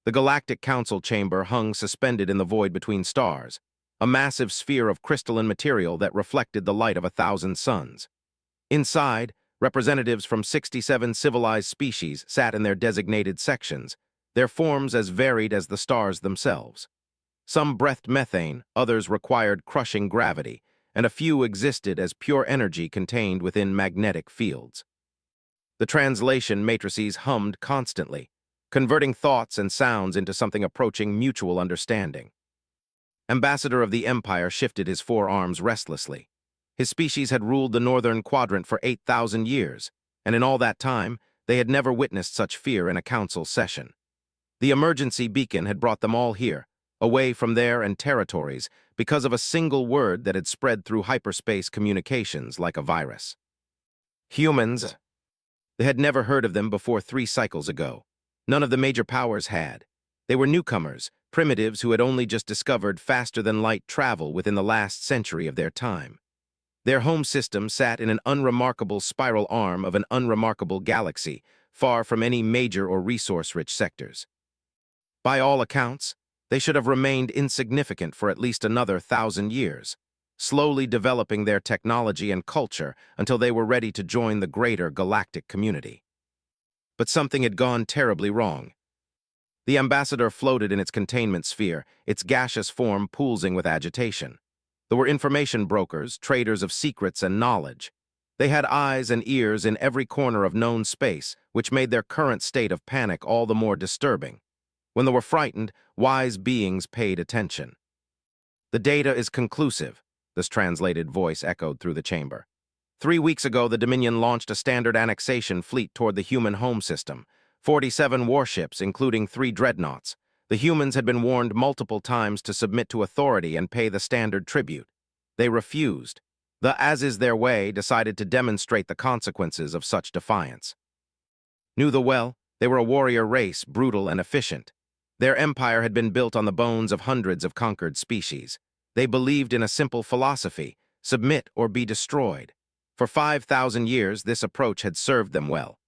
The Galactic Council chamber hung suspended in the void between stars, a massive sphere of crystalline material that reflected the light of 1,000 suns. Inside, representatives from 67 civilized species sat in their designated sections, their forms as varied as the stars themselves. Some breathed methane, others required crushing gravity, and a few existed as pure energy contained within magnetic fields. The translation matrices hummed constantly, converting thoughts and sounds into something approaching mutual understanding. Ambassador of the Empire shifted his forearms restlessly. His species had ruled the northern quadrant for 8,000 years, and in all that time, they had never witnessed such fear in a council session. The emergency beacon had brought them all here, away from their and territories, because of a single word that had spread through hyperspace communications like a virus. Humans. They had never heard of them before 3 cycles ago. None of the major powers had. They were newcomers, primitives who had only just discovered faster-than-light travel within the last century of their time. Their home system sat in an unremarkable spiral arm of an unremarkable galaxy, far from any major or resource-rich sectors. By all accounts, they should have remained insignificant for at least another 1,000 years, slowly developing their technology and culture until they were ready to join the greater galactic community. But something had gone terribly wrong. The ambassador floated in its containment sphere, its gaseous form pulsing with agitation. There were information brokers, traders of secrets and knowledge. They had eyes and ears in every corner of known space, which made their current state of panic all the more disturbing. When they were frightened, wise beings paid attention. The data is conclusive, this translated voice echoed through the chamber. 3 weeks ago, the Dominion launched a standard annexation fleet toward the human home system. 47 warships, including 3 dreadnoughts. The humans had been warned multiple times to submit to authority and pay the standard tribute. They refused. The as is their way decided to demonstrate the consequences of such defiance. Knew the well, they were a warrior race, brutal and efficient. Their empire had been built on the bones of hundreds of conquered species. They believed in a simple philosophy: submit or be destroyed. For 5,000 years, this approach had served them well.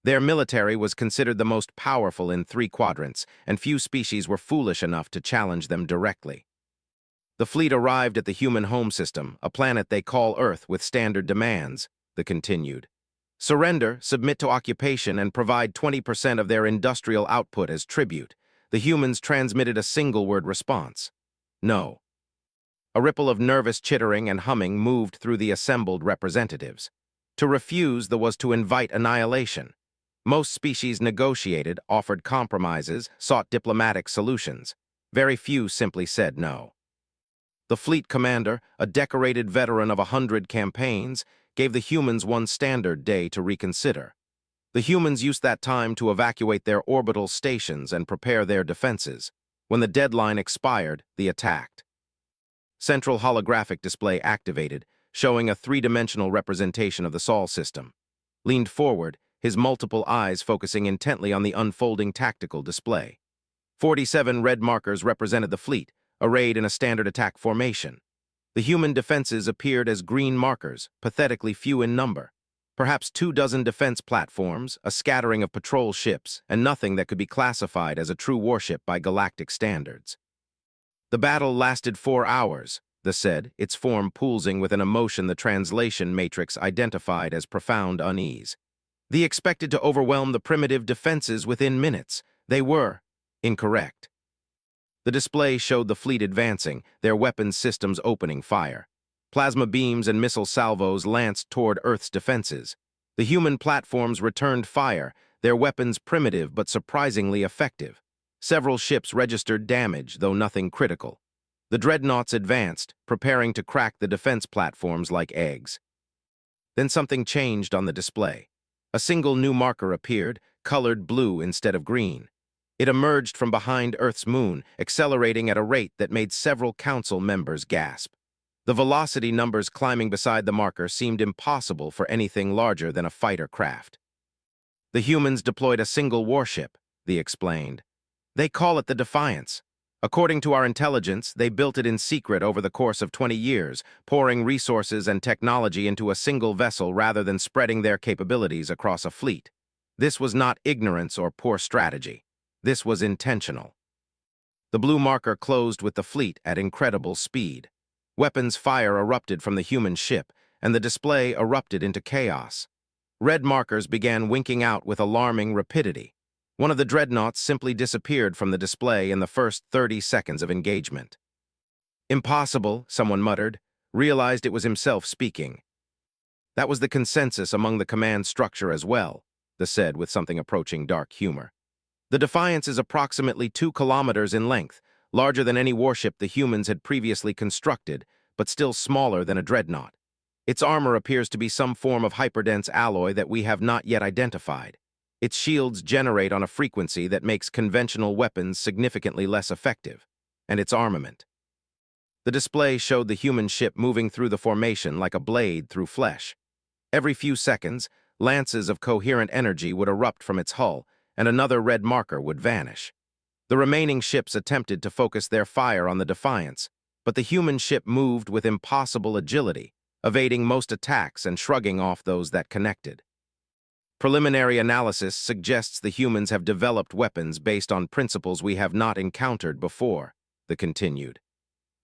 Their military was considered the most powerful in 3 quadrants, and few species were foolish enough to challenge them directly. The fleet arrived at the human home system, a planet they call Earth, with standard demands, the continued. Surrender, submit to occupation, and provide 20% of their industrial output as tribute. The humans transmitted a single-word response: no. A ripple of nervous chittering and humming moved through the assembled representatives. To refuse was to invite annihilation. Most species negotiated, offered compromises, sought diplomatic solutions. Very few simply said no. The fleet commander, a decorated veteran of 100 campaigns, gave the humans one standard day to reconsider. The humans used that time to evacuate their orbital stations and prepare their defenses. When the deadline expired, they attacked. Central holographic display activated, showing a 3-dimensional representation of the Sol system. Leaned forward, his multiple eyes focusing intently on the unfolding tactical display. 47 red markers represented the fleet, arrayed in a standard attack formation. The human defenses appeared as green markers, pathetically few in number. Perhaps 24 defense platforms, a scattering of patrol ships, and nothing that could be classified as a true warship by galactic standards. The battle lasted 4 hours, the said, its form pulsing with an emotion the translation matrix identified as profound unease. They expected to overwhelm the primitive defenses within minutes. They were incorrect. The display showed the fleet advancing, their weapons systems opening fire. Plasma beams and missile salvos lanced toward Earth's defenses. The human platforms returned fire, their weapons primitive but surprisingly effective. Several ships registered damage, though nothing critical. The dreadnoughts advanced, preparing to crack the defense platforms like eggs. Then something changed on the display. A single new marker appeared, colored blue instead of green. It emerged from behind Earth's moon, accelerating at a rate that made several council members gasp. The velocity numbers climbing beside the marker seemed impossible for anything larger than a fighter craft. The humans deployed a single warship, they explained. They call it the Defiance. According to our intelligence, they built it in secret over the course of 20 years, pouring resources and technology into a single vessel rather than spreading their capabilities across a fleet. This was not ignorance or poor strategy. This was intentional. The blue marker closed with the fleet at incredible speed. Weapons fire erupted from the human ship, and the display erupted into chaos. Red markers began winking out with alarming rapidity. One of the dreadnoughts simply disappeared from the display in the first 30 seconds of engagement. "Impossible," someone muttered, realized it was himself speaking. That was the consensus among the command structure as well, they said with something approaching dark humor. The Defiance is approximately 2 kilometers in length, larger than any warship the humans had previously constructed, but still smaller than a dreadnought. Its armor appears to be some form of hyperdense alloy that we have not yet identified. Its shields generate on a frequency that makes conventional weapons significantly less effective. And its armament. The display showed the human ship moving through the formation like a blade through flesh. Every few seconds, lances of coherent energy would erupt from its hull, and another red marker would vanish. The remaining ships attempted to focus their fire on the Defiance, but the human ship moved with impossible agility, evading most attacks and shrugging off those that connected. Preliminary analysis suggests the humans have developed weapons based on principles we have not encountered before, they continued.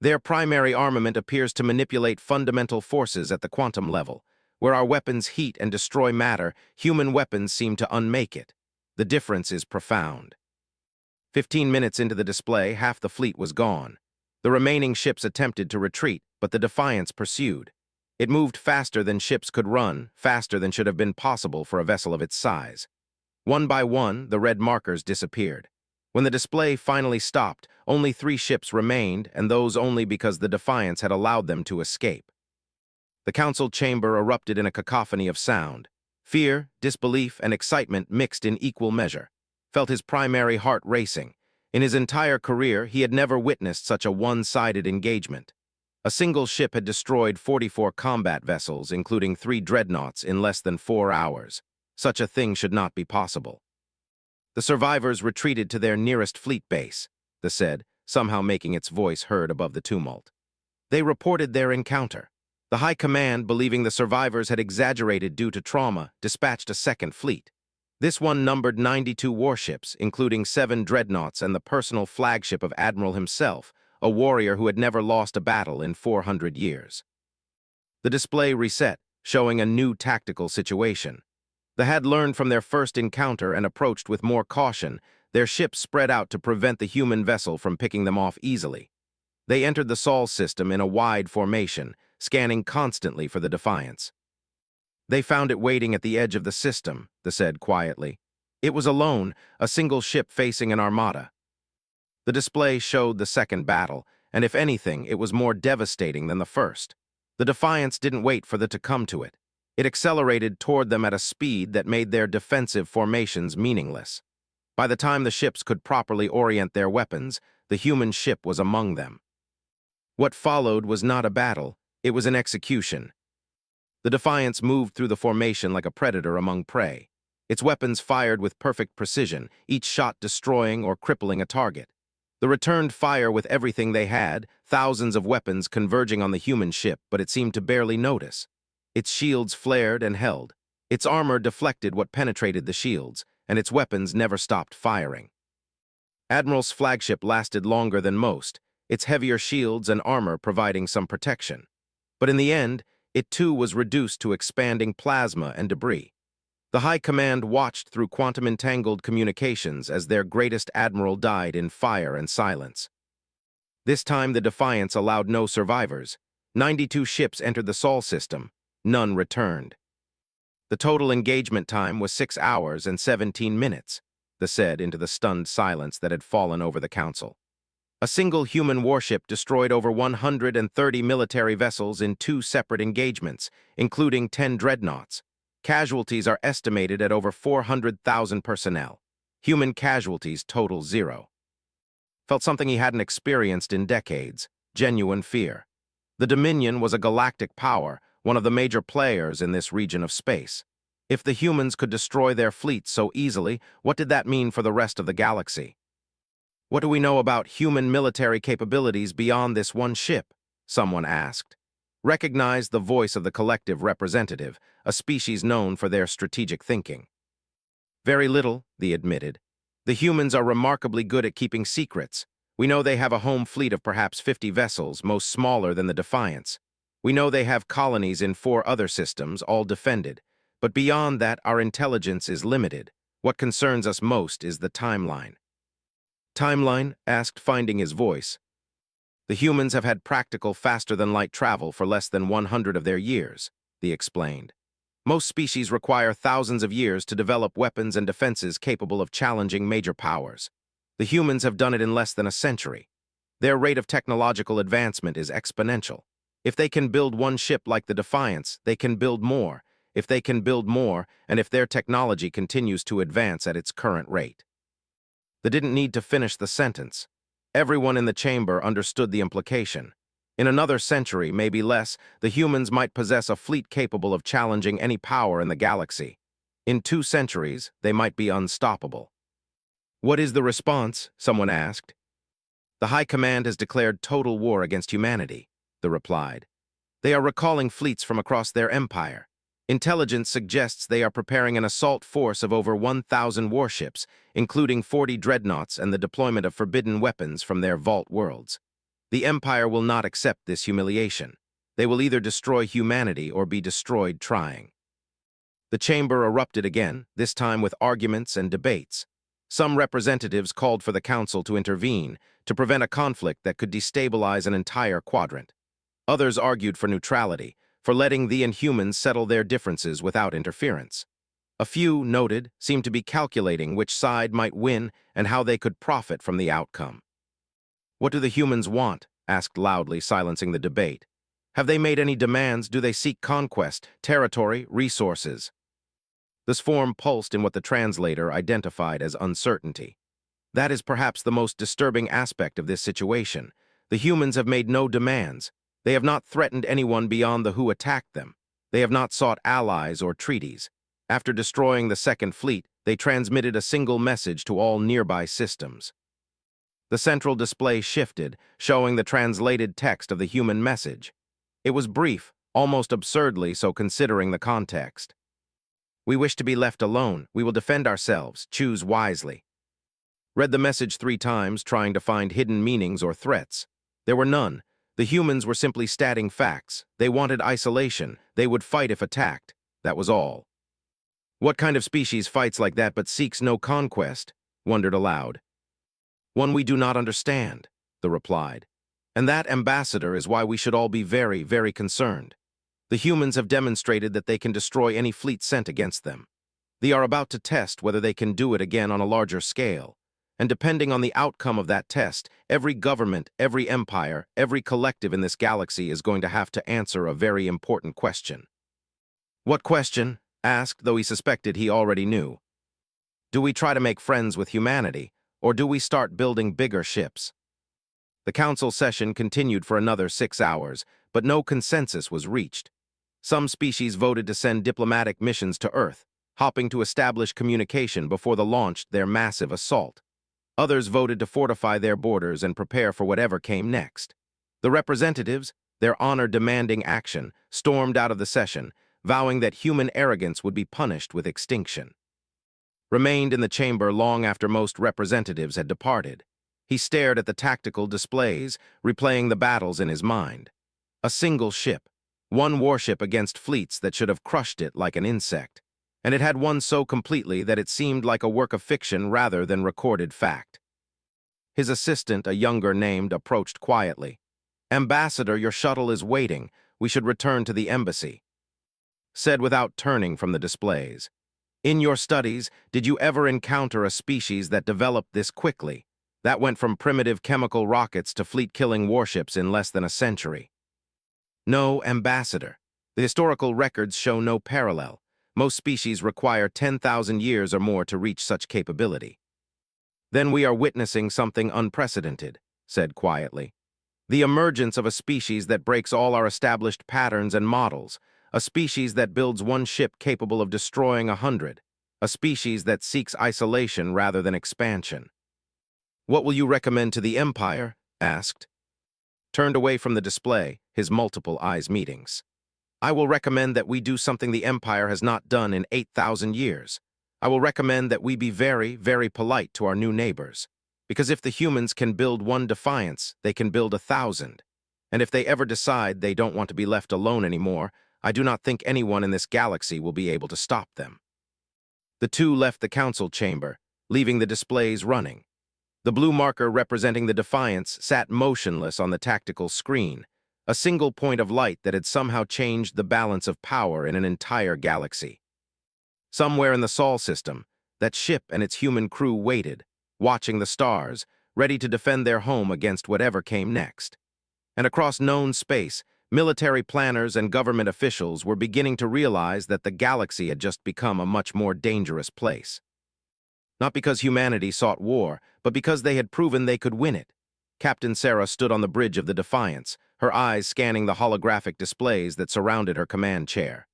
Their primary armament appears to manipulate fundamental forces at the quantum level. Where our weapons heat and destroy matter, human weapons seem to unmake it. The difference is profound. 15 minutes into the display, half the fleet was gone. The remaining ships attempted to retreat, but the Defiance pursued. It moved faster than ships could run, faster than should have been possible for a vessel of its size. One by one, the red markers disappeared. When the display finally stopped, only 3 ships remained, and those only because the Defiance had allowed them to escape. The council chamber erupted in a cacophony of sound. Fear, disbelief, and excitement mixed in equal measure. Felt his primary heart racing. In his entire career, he had never witnessed such a one-sided engagement. A single ship had destroyed 44 combat vessels, including 3 dreadnoughts, in less than 4 hours. Such a thing should not be possible. The survivors retreated to their nearest fleet base, they said, somehow making its voice heard above the tumult. They reported their encounter. The High Command, believing the survivors had exaggerated due to trauma, dispatched a second fleet. This one numbered 92 warships, including 7 dreadnoughts and the personal flagship of Admiral himself, a warrior who had never lost a battle in 400 years. The display reset, showing a new tactical situation. They had learned from their first encounter and approached with more caution. Their ships spread out to prevent the human vessel from picking them off easily. They entered the Sol system in a wide formation, scanning constantly for the Defiance. They found it waiting at the edge of the system, they said quietly. It was alone, a single ship facing an armada. The display showed the second battle, and if anything, it was more devastating than the first. The Defiance didn't wait for the to come to it. It accelerated toward them at a speed that made their defensive formations meaningless. By the time the ships could properly orient their weapons, the human ship was among them. What followed was not a battle, it was an execution. The Defiance moved through the formation like a predator among prey. Its weapons fired with perfect precision, each shot destroying or crippling a target. The returned fire with everything they had, thousands of weapons converging on the human ship, but it seemed to barely notice. Its shields flared and held. Its armor deflected what penetrated the shields, and its weapons never stopped firing. Admiral's flagship lasted longer than most, its heavier shields and armor providing some protection. But in the end, it too was reduced to expanding plasma and debris. The High Command watched through quantum-entangled communications as their greatest admiral died in fire and silence. This time the Defiance allowed no survivors. 92 ships entered the Sol system. None returned. The total engagement time was 6 hours and 17 minutes, they said into the stunned silence that had fallen over the council. A single human warship destroyed over 130 military vessels in 2 separate engagements, including 10 dreadnoughts. Casualties are estimated at over 400,000 personnel. Human casualties total 0. Felt something he hadn't experienced in decades, genuine fear. The Dominion was a galactic power, one of the major players in this region of space. If the humans could destroy their fleet so easily, what did that mean for the rest of the galaxy? What do we know about human military capabilities beyond this one ship? Someone asked. Recognized the voice of the collective representative, a species known for their strategic thinking. Very little, they admitted. The humans are remarkably good at keeping secrets. We know they have a home fleet of perhaps 50 vessels, most smaller than the Defiance. We know they have colonies in 4 other systems, all defended. But beyond that, our intelligence is limited. What concerns us most is the timeline. Timeline? Asked, finding his voice. The humans have had practical faster-than-light travel for less than 100 of their years, he explained. Most species require thousands of years to develop weapons and defenses capable of challenging major powers. The humans have done it in less than a century. Their rate of technological advancement is exponential. If they can build one ship like the Defiance, they can build more. If they can build more, and if their technology continues to advance at its current rate. They didn't need to finish the sentence. Everyone in the chamber understood the implication. In another century, maybe less, the humans might possess a fleet capable of challenging any power in the galaxy. In 2 centuries, they might be unstoppable. What is the response? Someone asked. The High Command has declared total war against humanity, they replied. They are recalling fleets from across their empire. Intelligence suggests they are preparing an assault force of over 1,000 warships, including 40 dreadnoughts and the deployment of forbidden weapons from their vault worlds. The Empire will not accept this humiliation. They will either destroy humanity or be destroyed trying. The chamber erupted again, this time with arguments and debates. Some representatives called for the council to intervene, to prevent a conflict that could destabilize an entire quadrant. Others argued for neutrality, for letting the Inhumans settle their differences without interference. A few, noted, seemed to be calculating which side might win and how they could profit from the outcome. What do the humans want? Asked loudly, silencing the debate. Have they made any demands? Do they seek conquest, territory, resources? This form pulsed in what the translator identified as uncertainty. That is perhaps the most disturbing aspect of this situation. The humans have made no demands. They have not threatened anyone beyond the who attacked them. They have not sought allies or treaties. After destroying the Second Fleet, they transmitted a single message to all nearby systems. The central display shifted, showing the translated text of the human message. It was brief, almost absurdly so considering the context. We wish to be left alone. We will defend ourselves. Choose wisely. Read the message 3 times, trying to find hidden meanings or threats. There were none. The humans were simply stating facts. They wanted isolation. They would fight if attacked. That was all. What kind of species fights like that but seeks no conquest? Wondered aloud. One we do not understand, they replied. And that, Ambassador, is why we should all be very, very concerned. The humans have demonstrated that they can destroy any fleet sent against them. They are about to test whether they can do it again on a larger scale. And depending on the outcome of that test, every government, every empire, every collective in this galaxy is going to have to answer a very important question. What question? Asked, though he suspected he already knew. Do we try to make friends with humanity, or do we start building bigger ships? The council session continued for another 6 hours, but no consensus was reached. Some species voted to send diplomatic missions to Earth, hoping to establish communication before the launch their massive assault. Others voted to fortify their borders and prepare for whatever came next. The representatives, their honor-demanding action, stormed out of the session, vowing that human arrogance would be punished with extinction. Remained in the chamber long after most representatives had departed. He stared at the tactical displays, replaying the battles in his mind. A single ship, one warship against fleets that should have crushed it like an insect. And it had won so completely that it seemed like a work of fiction rather than recorded fact. His assistant, a younger named, approached quietly. Ambassador, your shuttle is waiting. We should return to the embassy. Said without turning from the displays. In your studies, did you ever encounter a species that developed this quickly? That went from primitive chemical rockets to fleet-killing warships in less than a century. No, Ambassador. The historical records show no parallel. Most species require 10,000 years or more to reach such capability. Then we are witnessing something unprecedented, said quietly. The emergence of a species that breaks all our established patterns and models, a species that builds one ship capable of destroying 100, a species that seeks isolation rather than expansion. What will you recommend to the Empire? Asked. Turned away from the display, his multiple eyes meetings. I will recommend that we do something the Empire has not done in 8,000 years. I will recommend that we be very, very polite to our new neighbors. Because if the humans can build one Defiance, they can build 1,000. And if they ever decide they don't want to be left alone anymore, I do not think anyone in this galaxy will be able to stop them. The two left the council chamber, leaving the displays running. The blue marker representing the Defiance sat motionless on the tactical screen, a single point of light that had somehow changed the balance of power in an entire galaxy. Somewhere in the Sol system, that ship and its human crew waited, watching the stars, ready to defend their home against whatever came next. And across known space, military planners and government officials were beginning to realize that the galaxy had just become a much more dangerous place. Not because humanity sought war, but because they had proven they could win it. Captain Sarah stood on the bridge of the Defiance, her eyes scanning the holographic displays that surrounded her command chair.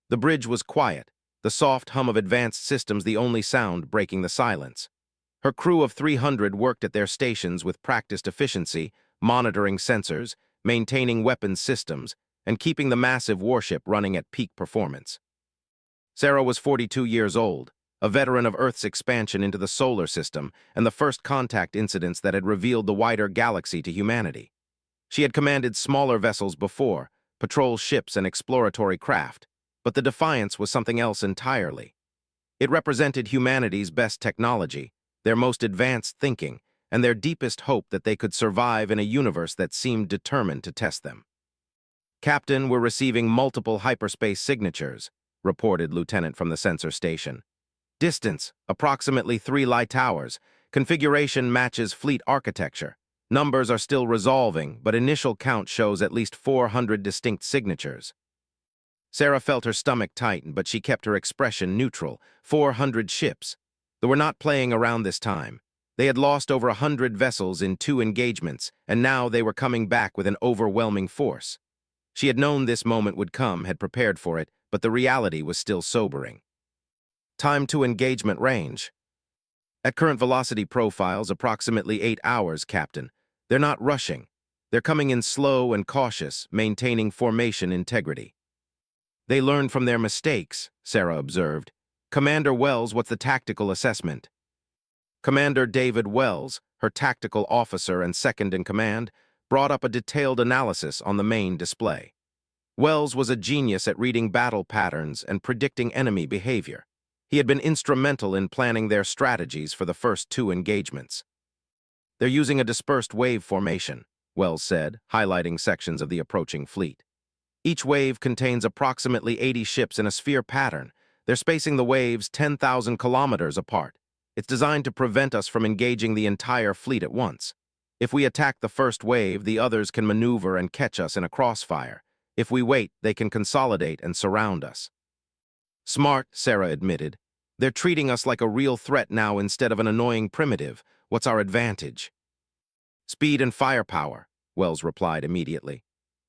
The bridge was quiet, the soft hum of advanced systems the only sound breaking the silence. Her crew of 300 worked at their stations with practiced efficiency, monitoring sensors, maintaining weapons systems, and keeping the massive warship running at peak performance. Sarah was 42 years old, a veteran of Earth's expansion into the solar system and the first contact incidents that had revealed the wider galaxy to humanity. She had commanded smaller vessels before, patrol ships and exploratory craft, but the Defiance was something else entirely. It represented humanity's best technology, their most advanced thinking, and their deepest hope that they could survive in a universe that seemed determined to test them. Captain, we're receiving multiple hyperspace signatures, reported Lieutenant from the sensor station. Distance, approximately 3 light towers. Configuration matches fleet architecture. Numbers are still resolving, but initial count shows at least 400 distinct signatures. Sarah felt her stomach tighten, but she kept her expression neutral. 400 ships. They were not playing around this time. They had lost over 100 vessels in 2 engagements, and now they were coming back with an overwhelming force. She had known this moment would come, had prepared for it, but the reality was still sobering. Time to engagement range. At current velocity profiles, approximately 8 hours, Captain. They're not rushing. They're coming in slow and cautious, maintaining formation integrity. They learned from their mistakes, Sarah observed. Commander Wells, what's the tactical assessment? Commander David Wells, her tactical officer and second-in-command, brought up a detailed analysis on the main display. Wells was a genius at reading battle patterns and predicting enemy behavior. He had been instrumental in planning their strategies for the first 2 engagements. They're using a dispersed wave formation, Wells said, highlighting sections of the approaching fleet. Each wave contains approximately 80 ships in a sphere pattern. They're spacing the waves 10,000 kilometers apart. It's designed to prevent us from engaging the entire fleet at once. If we attack the first wave, the others can maneuver and catch us in a crossfire. If we wait, they can consolidate and surround us. Smart, Sarah admitted. They're treating us like a real threat now instead of an annoying primitive. What's our advantage? Speed and firepower, Wells replied immediately.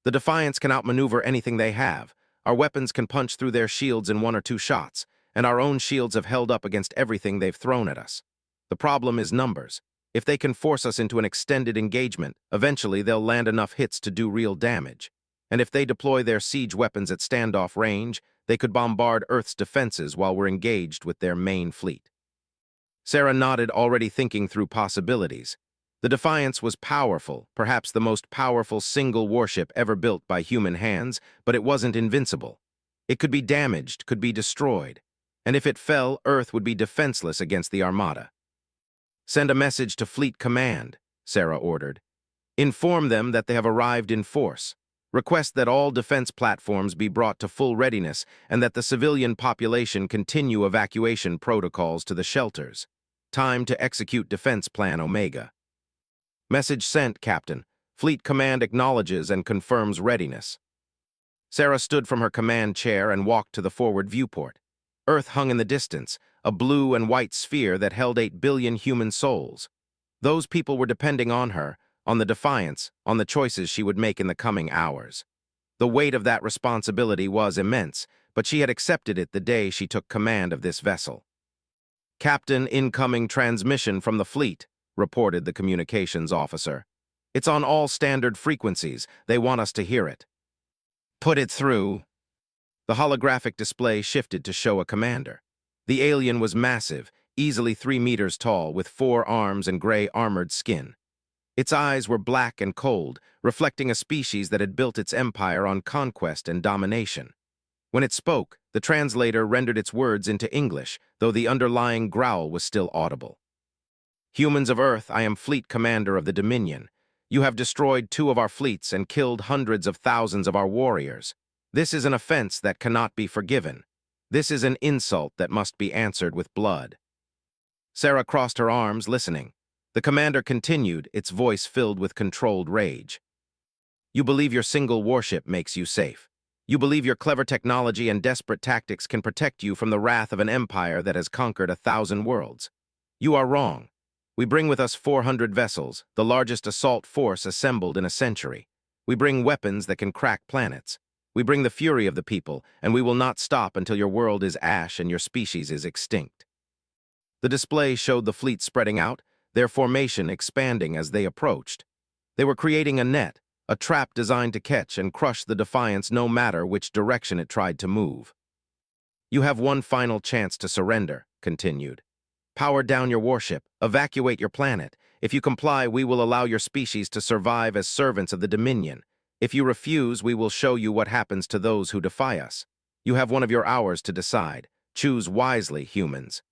The Defiance can outmaneuver anything they have. Our weapons can punch through their shields in 1 or 2 shots, and our own shields have held up against everything they've thrown at us. The problem is numbers. If they can force us into an extended engagement, eventually they'll land enough hits to do real damage. And if they deploy their siege weapons at standoff range, they could bombard Earth's defenses while we're engaged with their main fleet. Sarah nodded, already thinking through possibilities. The Defiance was powerful, perhaps the most powerful single warship ever built by human hands, but it wasn't invincible. It could be damaged, could be destroyed. And if it fell, Earth would be defenseless against the Armada. Send a message to Fleet Command, Sarah ordered. Inform them that they have arrived in force. Request that all defense platforms be brought to full readiness and that the civilian population continue evacuation protocols to the shelters. Time to execute Defense Plan Omega. Message sent, Captain. Fleet Command acknowledges and confirms readiness. Sarah stood from her command chair and walked to the forward viewport. Earth hung in the distance, a blue and white sphere that held 8 billion human souls. Those people were depending on her, on the Defiance, on the choices she would make in the coming hours. The weight of that responsibility was immense, but she had accepted it the day she took command of this vessel. Captain, incoming transmission from the fleet, reported the communications officer. It's on all standard frequencies. They want us to hear it. Put it through. The holographic display shifted to show a commander. The alien was massive, easily 3 meters tall, with 4 arms and gray armored skin. Its eyes were black and cold, reflecting a species that had built its empire on conquest and domination. When it spoke, the translator rendered its words into English, though the underlying growl was still audible. "Humans of Earth, I am Fleet Commander of the Dominion. You have destroyed 2 of our fleets and killed hundreds of thousands of our warriors. This is an offense that cannot be forgiven. This is an insult that must be answered with blood." Sarah crossed her arms, listening. The commander continued, its voice filled with controlled rage. "You believe your single warship makes you safe. You believe your clever technology and desperate tactics can protect you from the wrath of an empire that has conquered 1,000 worlds. You are wrong. We bring with us 400 vessels, the largest assault force assembled in a century. We bring weapons that can crack planets. We bring the fury of the people, and we will not stop until your world is ash and your species is extinct." The display showed the fleet spreading out, their formation expanding as they approached. They were creating a net, a trap designed to catch and crush the Defiance no matter which direction it tried to move. "You have one final chance to surrender," continued. "Power down your warship, evacuate your planet. If you comply, we will allow your species to survive as servants of the Dominion. If you refuse, we will show you what happens to those who defy us. You have one of your hours to decide. Choose wisely, humans."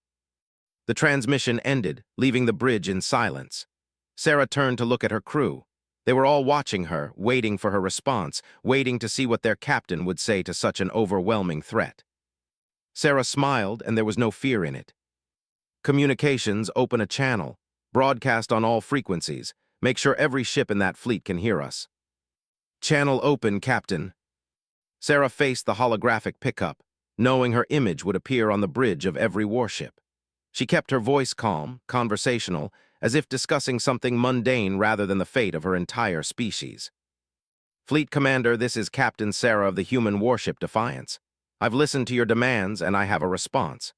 The transmission ended, leaving the bridge in silence. Sarah turned to look at her crew. They were all watching her, waiting for her response, waiting to see what their captain would say to such an overwhelming threat. Sarah smiled, and there was no fear in it. "Communications, open a channel. Broadcast on all frequencies. Make sure every ship in that fleet can hear us." "Channel open, Captain." Sarah faced the holographic pickup, knowing her image would appear on the bridge of every warship. She kept her voice calm, conversational, as if discussing something mundane rather than the fate of her entire species. "Fleet Commander, this is Captain Sarah of the human warship Defiance. I've listened to your demands, and I have a response.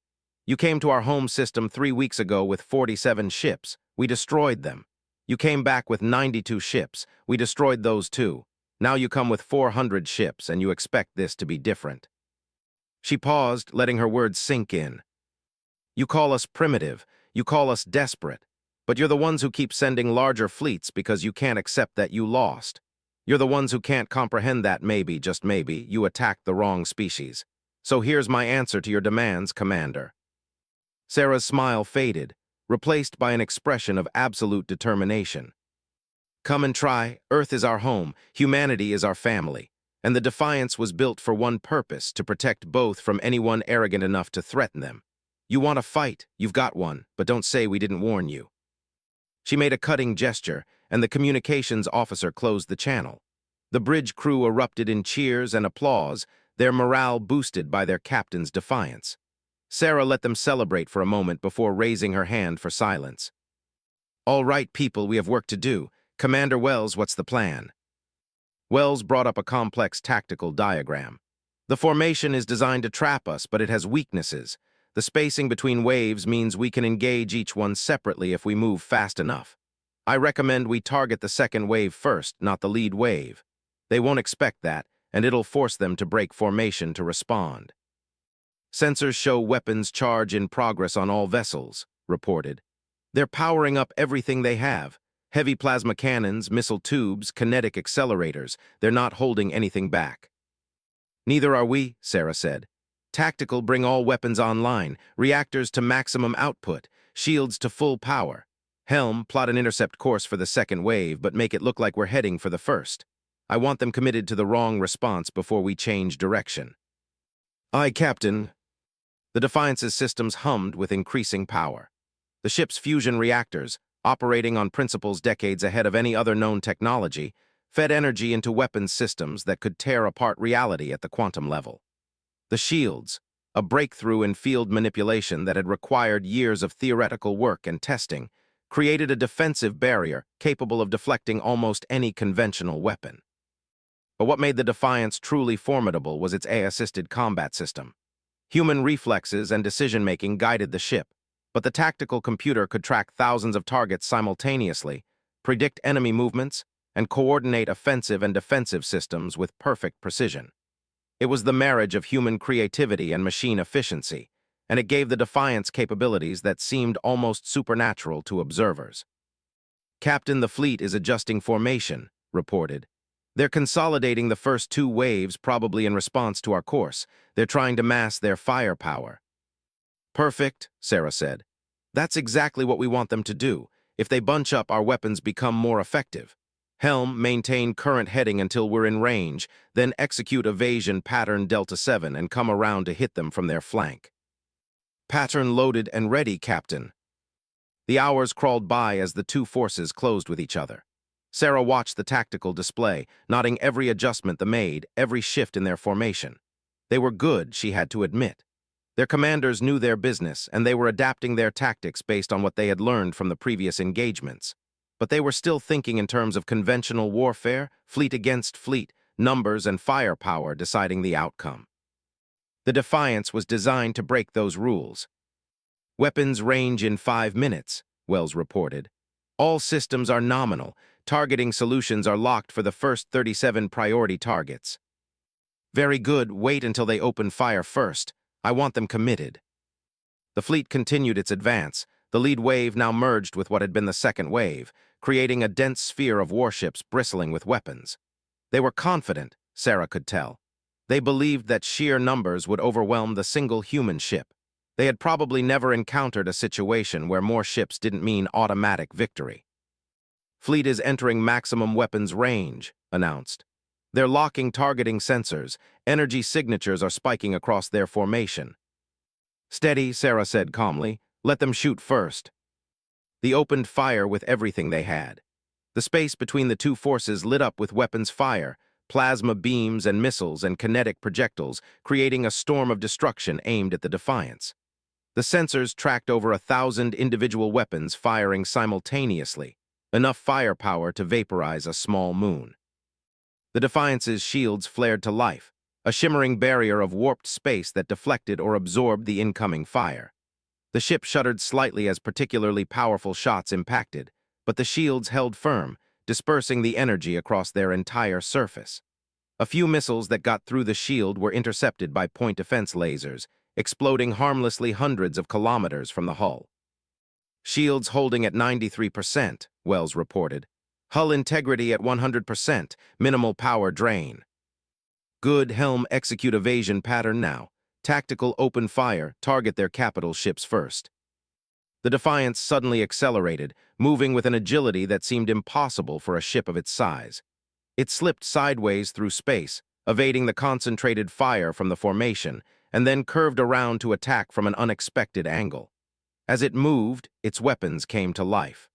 You came to our home system 3 weeks ago with 47 ships. We destroyed them. You came back with 92 ships. We destroyed those too. Now you come with 400 ships, and you expect this to be different." She paused, letting her words sink in. "You call us primitive. You call us desperate. But you're the ones who keep sending larger fleets because you can't accept that you lost. You're the ones who can't comprehend that maybe, just maybe, you attacked the wrong species. So here's my answer to your demands, Commander." Sarah's smile faded, replaced by an expression of absolute determination. "Come and try. Earth is our home. Humanity is our family. And the Defiance was built for one purpose, to protect both from anyone arrogant enough to threaten them. You want a fight, you've got one, but don't say we didn't warn you." She made a cutting gesture, and the communications officer closed the channel. The bridge crew erupted in cheers and applause, their morale boosted by their captain's defiance. Sarah let them celebrate for a moment before raising her hand for silence. "All right, people, we have work to do. Commander Wells, what's the plan?" Wells brought up a complex tactical diagram. "The formation is designed to trap us, but it has weaknesses. The spacing between waves means we can engage each one separately if we move fast enough. I recommend we target the second wave first, not the lead wave. They won't expect that, and it'll force them to break formation to respond." "Sensors show weapons charge in progress on all vessels," reported. "They're powering up everything they have. Heavy plasma cannons, missile tubes, kinetic accelerators. They're not holding anything back." "Neither are we," Sarah said. "Tactical, bring all weapons online, reactors to maximum output, shields to full power. Helm, plot an intercept course for the second wave, but make it look like we're heading for the first. I want them committed to the wrong response before we change direction." "Aye, Captain." The Defiance's systems hummed with increasing power. The ship's fusion reactors, operating on principles decades ahead of any other known technology, fed energy into weapons systems that could tear apart reality at the quantum level. The shields, a breakthrough in field manipulation that had required years of theoretical work and testing, created a defensive barrier capable of deflecting almost any conventional weapon. But what made the Defiance truly formidable was its AI-assisted combat system. Human reflexes and decision-making guided the ship, but the tactical computer could track thousands of targets simultaneously, predict enemy movements, and coordinate offensive and defensive systems with perfect precision. It was the marriage of human creativity and machine efficiency, and it gave the Defiance capabilities that seemed almost supernatural to observers. "Captain, the fleet is adjusting formation," reported. "They're consolidating the first two waves, probably in response to our course. They're trying to mass their firepower." "Perfect," Sarah said. "That's exactly what we want them to do. If they bunch up, our weapons become more effective. Helm, maintain current heading until we're in range, then execute evasion pattern Delta 7 and come around to hit them from their flank." "Pattern loaded and ready, Captain." The hours crawled by as the two forces closed with each other. Sarah watched the tactical display, noting every adjustment they made, every shift in their formation. They were good, she had to admit. Their commanders knew their business, and they were adapting their tactics based on what they had learned from the previous engagements. But they were still thinking in terms of conventional warfare, fleet against fleet, numbers and firepower deciding the outcome. The Defiance was designed to break those rules. "Weapons range in 5 minutes, Wells reported. "All systems are nominal. Targeting solutions are locked for the first 37 priority targets." "Very good, wait until they open fire first. I want them committed." The fleet continued its advance. The lead wave now merged with what had been the second wave, creating a dense sphere of warships bristling with weapons. They were confident, Sarah could tell. They believed that sheer numbers would overwhelm the single human ship. They had probably never encountered a situation where more ships didn't mean automatic victory. "Fleet is entering maximum weapons range," announced. "They're locking targeting sensors. Energy signatures are spiking across their formation." "Steady," Sarah said calmly. "Let them shoot first." They opened fire with everything they had. The space between the two forces lit up with weapons fire, plasma beams and missiles and kinetic projectiles, creating a storm of destruction aimed at the Defiance. The sensors tracked over 1,000 individual weapons firing simultaneously, enough firepower to vaporize a small moon. The Defiance's shields flared to life, a shimmering barrier of warped space that deflected or absorbed the incoming fire. The ship shuddered slightly as particularly powerful shots impacted, but the shields held firm, dispersing the energy across their entire surface. A few missiles that got through the shield were intercepted by point defense lasers, exploding harmlessly hundreds of kilometers from the hull. "Shields holding at 93%, Wells reported. "Hull integrity at 100%, minimal power drain." "Good, Helm, execute evasion pattern now. Tactical open fire, target their capital ships first." The Defiance suddenly accelerated, moving with an agility that seemed impossible for a ship of its size. It slipped sideways through space, evading the concentrated fire from the formation, and then curved around to attack from an unexpected angle. As it moved, its weapons came to life.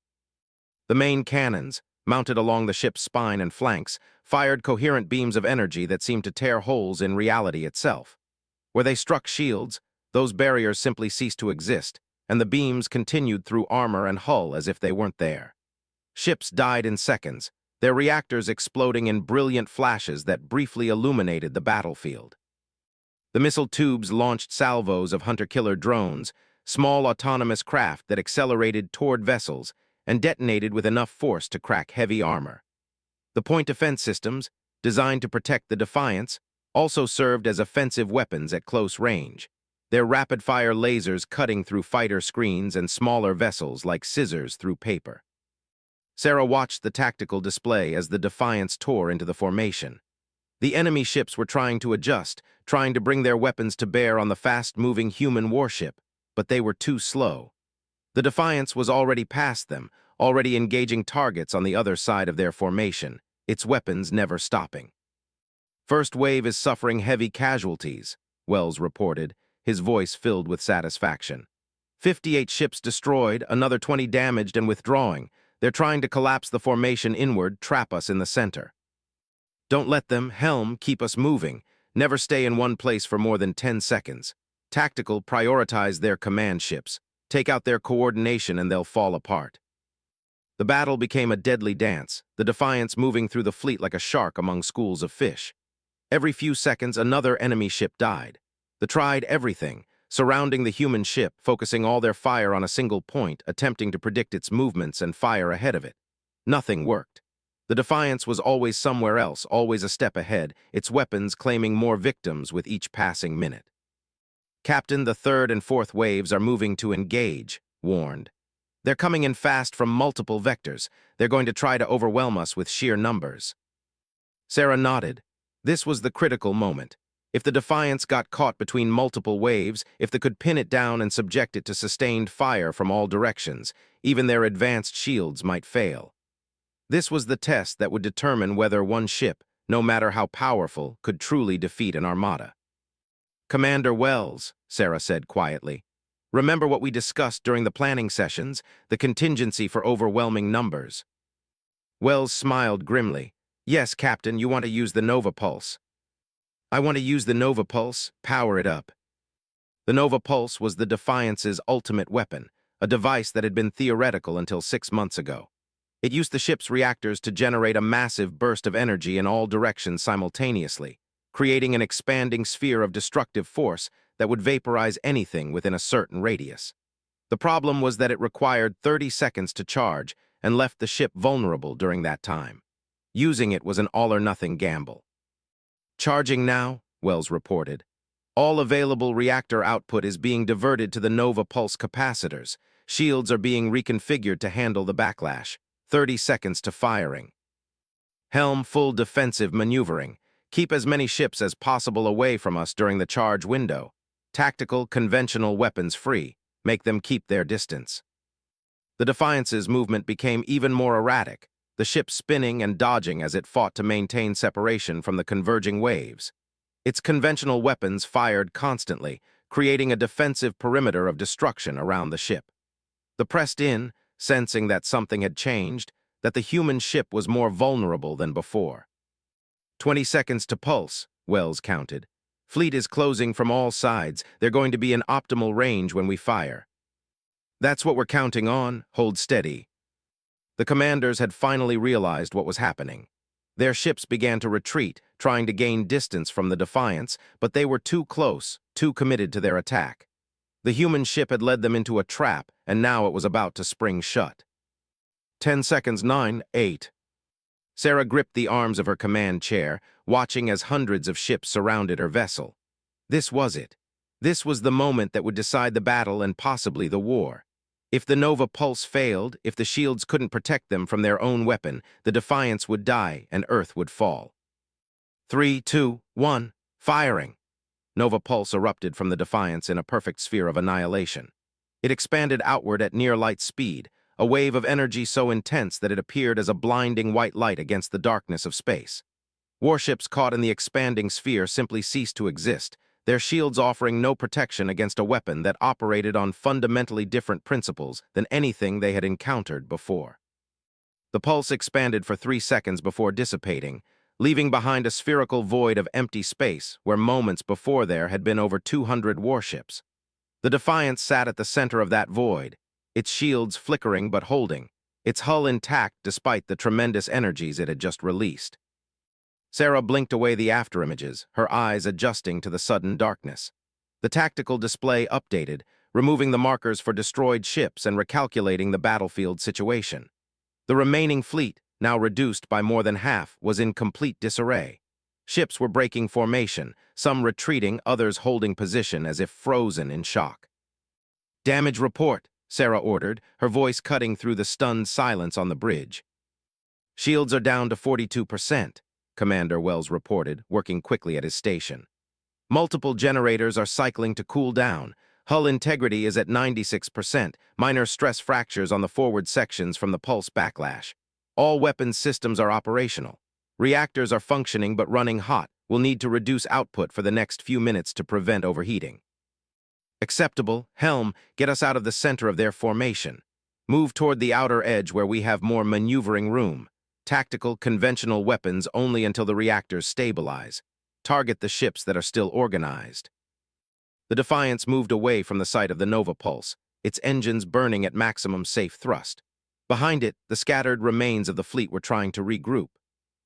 The main cannons, mounted along the ship's spine and flanks, fired coherent beams of energy that seemed to tear holes in reality itself. Where they struck shields, those barriers simply ceased to exist, and the beams continued through armor and hull as if they weren't there. Ships died in seconds, their reactors exploding in brilliant flashes that briefly illuminated the battlefield. The missile tubes launched salvos of hunter-killer drones, small autonomous craft that accelerated toward vessels and detonated with enough force to crack heavy armor. The point defense systems, designed to protect the Defiance, also served as offensive weapons at close range, their rapid-fire lasers cutting through fighter screens and smaller vessels like scissors through paper. Sarah watched the tactical display as the Defiance tore into the formation. The enemy ships were trying to adjust, trying to bring their weapons to bear on the fast-moving human warship, but they were too slow. The Defiance was already past them, already engaging targets on the other side of their formation, its weapons never stopping. "First wave is suffering heavy casualties," Wells reported, his voice filled with satisfaction. 58 ships destroyed, another 20 damaged and withdrawing. They're trying to collapse the formation inward, trap us in the center. "Don't let them, Helm, keep us moving. Never stay in one place for more than 10 seconds. Tactical, prioritize their command ships. Take out their coordination and they'll fall apart." The battle became a deadly dance, the Defiance moving through the fleet like a shark among schools of fish. Every few seconds, another enemy ship died. They tried everything, surrounding the human ship, focusing all their fire on a single point, attempting to predict its movements and fire ahead of it. Nothing worked. The Defiance was always somewhere else, always a step ahead, its weapons claiming more victims with each passing minute. Captain, the third and fourth waves are moving to engage, warned. They're coming in fast from multiple vectors. They're going to try to overwhelm us with sheer numbers. Sarah nodded. This was the critical moment. If the Defiance got caught between multiple waves, if they could pin it down and subject it to sustained fire from all directions, even their advanced shields might fail. This was the test that would determine whether one ship, no matter how powerful, could truly defeat an armada. Commander Wells, Sarah said quietly, remember what we discussed during the planning sessions, the contingency for overwhelming numbers. Wells smiled grimly. Yes, Captain, you want to use the Nova Pulse. I want to use the Nova Pulse, power it up. The Nova Pulse was the Defiance's ultimate weapon, a device that had been theoretical until 6 months ago. It used the ship's reactors to generate a massive burst of energy in all directions simultaneously, creating an expanding sphere of destructive force that would vaporize anything within a certain radius. The problem was that it required 30 seconds to charge and left the ship vulnerable during that time. Using it was an all-or-nothing gamble. Charging now, Wells reported. All available reactor output is being diverted to the Nova Pulse capacitors. Shields are being reconfigured to handle the backlash. 30 seconds to firing. Helm full defensive maneuvering. Keep as many ships as possible away from us during the charge window. Tactical, conventional weapons free. Make them keep their distance. The Defiance's movement became even more erratic, the ship spinning and dodging as it fought to maintain separation from the converging waves. Its conventional weapons fired constantly, creating a defensive perimeter of destruction around the ship. The pressed in, sensing that something had changed, that the human ship was more vulnerable than before. 20 seconds to pulse, Wells counted. Fleet is closing from all sides. They're going to be in optimal range when we fire. That's what we're counting on. Hold steady. The commanders had finally realized what was happening. Their ships began to retreat, trying to gain distance from the Defiance, but they were too close, too committed to their attack. The human ship had led them into a trap, and now it was about to spring shut. 10 seconds, 9, 8. Sarah gripped the arms of her command chair, watching as hundreds of ships surrounded her vessel. This was it. This was the moment that would decide the battle and possibly the war. If the Nova Pulse failed, if the shields couldn't protect them from their own weapon, the Defiance would die and Earth would fall. 3, 2, 1, firing. Nova Pulse erupted from the Defiance in a perfect sphere of annihilation. It expanded outward at near-light speed, a wave of energy so intense that it appeared as a blinding white light against the darkness of space. Warships caught in the expanding sphere simply ceased to exist, their shields offering no protection against a weapon that operated on fundamentally different principles than anything they had encountered before. The pulse expanded for 3 seconds before dissipating, leaving behind a spherical void of empty space where moments before there had been over 200 warships. The Defiance sat at the center of that void, its shields flickering but holding, its hull intact despite the tremendous energies it had just released. Sarah blinked away the afterimages, her eyes adjusting to the sudden darkness. The tactical display updated, removing the markers for destroyed ships and recalculating the battlefield situation. The remaining fleet, now reduced by more than half, was in complete disarray. Ships were breaking formation, some retreating, others holding position as if frozen in shock. "Damage report," Sarah ordered, her voice cutting through the stunned silence on the bridge. "Shields are down to 42%. Commander Wells reported, working quickly at his station. "Multiple generators are cycling to cool down. Hull integrity is at 96%, minor stress fractures on the forward sections from the pulse backlash. All weapons systems are operational. Reactors are functioning but running hot. We'll need to reduce output for the next few minutes to prevent overheating." "Acceptable. Helm, get us out of the center of their formation. Move toward the outer edge where we have more maneuvering room. Tactical, conventional weapons only until the reactors stabilize. Target the ships that are still organized." The Defiance moved away from the site of the Nova Pulse, its engines burning at maximum safe thrust. Behind it, the scattered remains of the fleet were trying to regroup.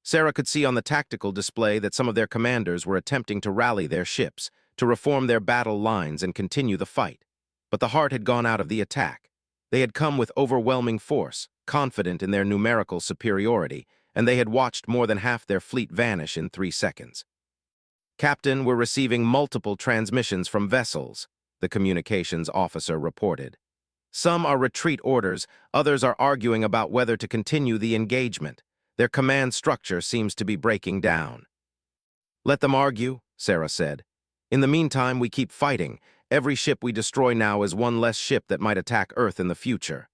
Sarah could see on the tactical display that some of their commanders were attempting to rally their ships, to reform their battle lines and continue the fight. But the heart had gone out of the attack. They had come with overwhelming force, confident in their numerical superiority, and they had watched more than half their fleet vanish in 3 seconds. "Captain, we're receiving multiple transmissions from vessels." the communications officer reported. Some are retreat orders, others are arguing about whether to continue the engagement. Their command structure seems to be breaking down. Let them argue, Sarah said. In the meantime, we keep fighting. Every ship we destroy now is one less ship that might attack Earth in the future.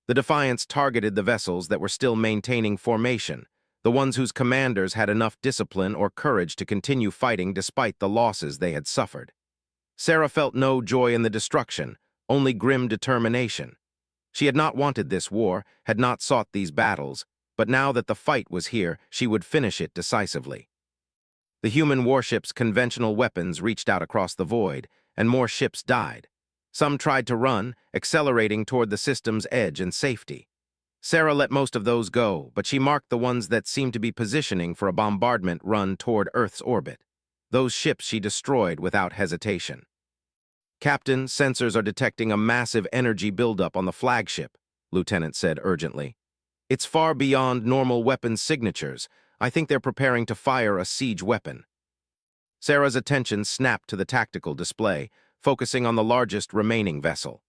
The Defiance targeted the vessels that were still maintaining formation, the ones whose commanders had enough discipline or courage to continue fighting despite the losses they had suffered. Sarah felt no joy in the destruction, only grim determination. She had not wanted this war, had not sought these battles, but now that the fight was here, she would finish it decisively. The human warship's conventional weapons reached out across the void, and more ships died. Some tried to run, accelerating toward the system's edge and safety. Sarah let most of those go, but she marked the ones that seemed to be positioning for a bombardment run toward Earth's orbit. Those ships she destroyed without hesitation. Captain, sensors are detecting a massive energy buildup on the flagship, Lieutenant said urgently. It's far beyond normal weapons signatures. I think they're preparing to fire a siege weapon. Sarah's attention snapped to the tactical display, focusing on the largest remaining vessel.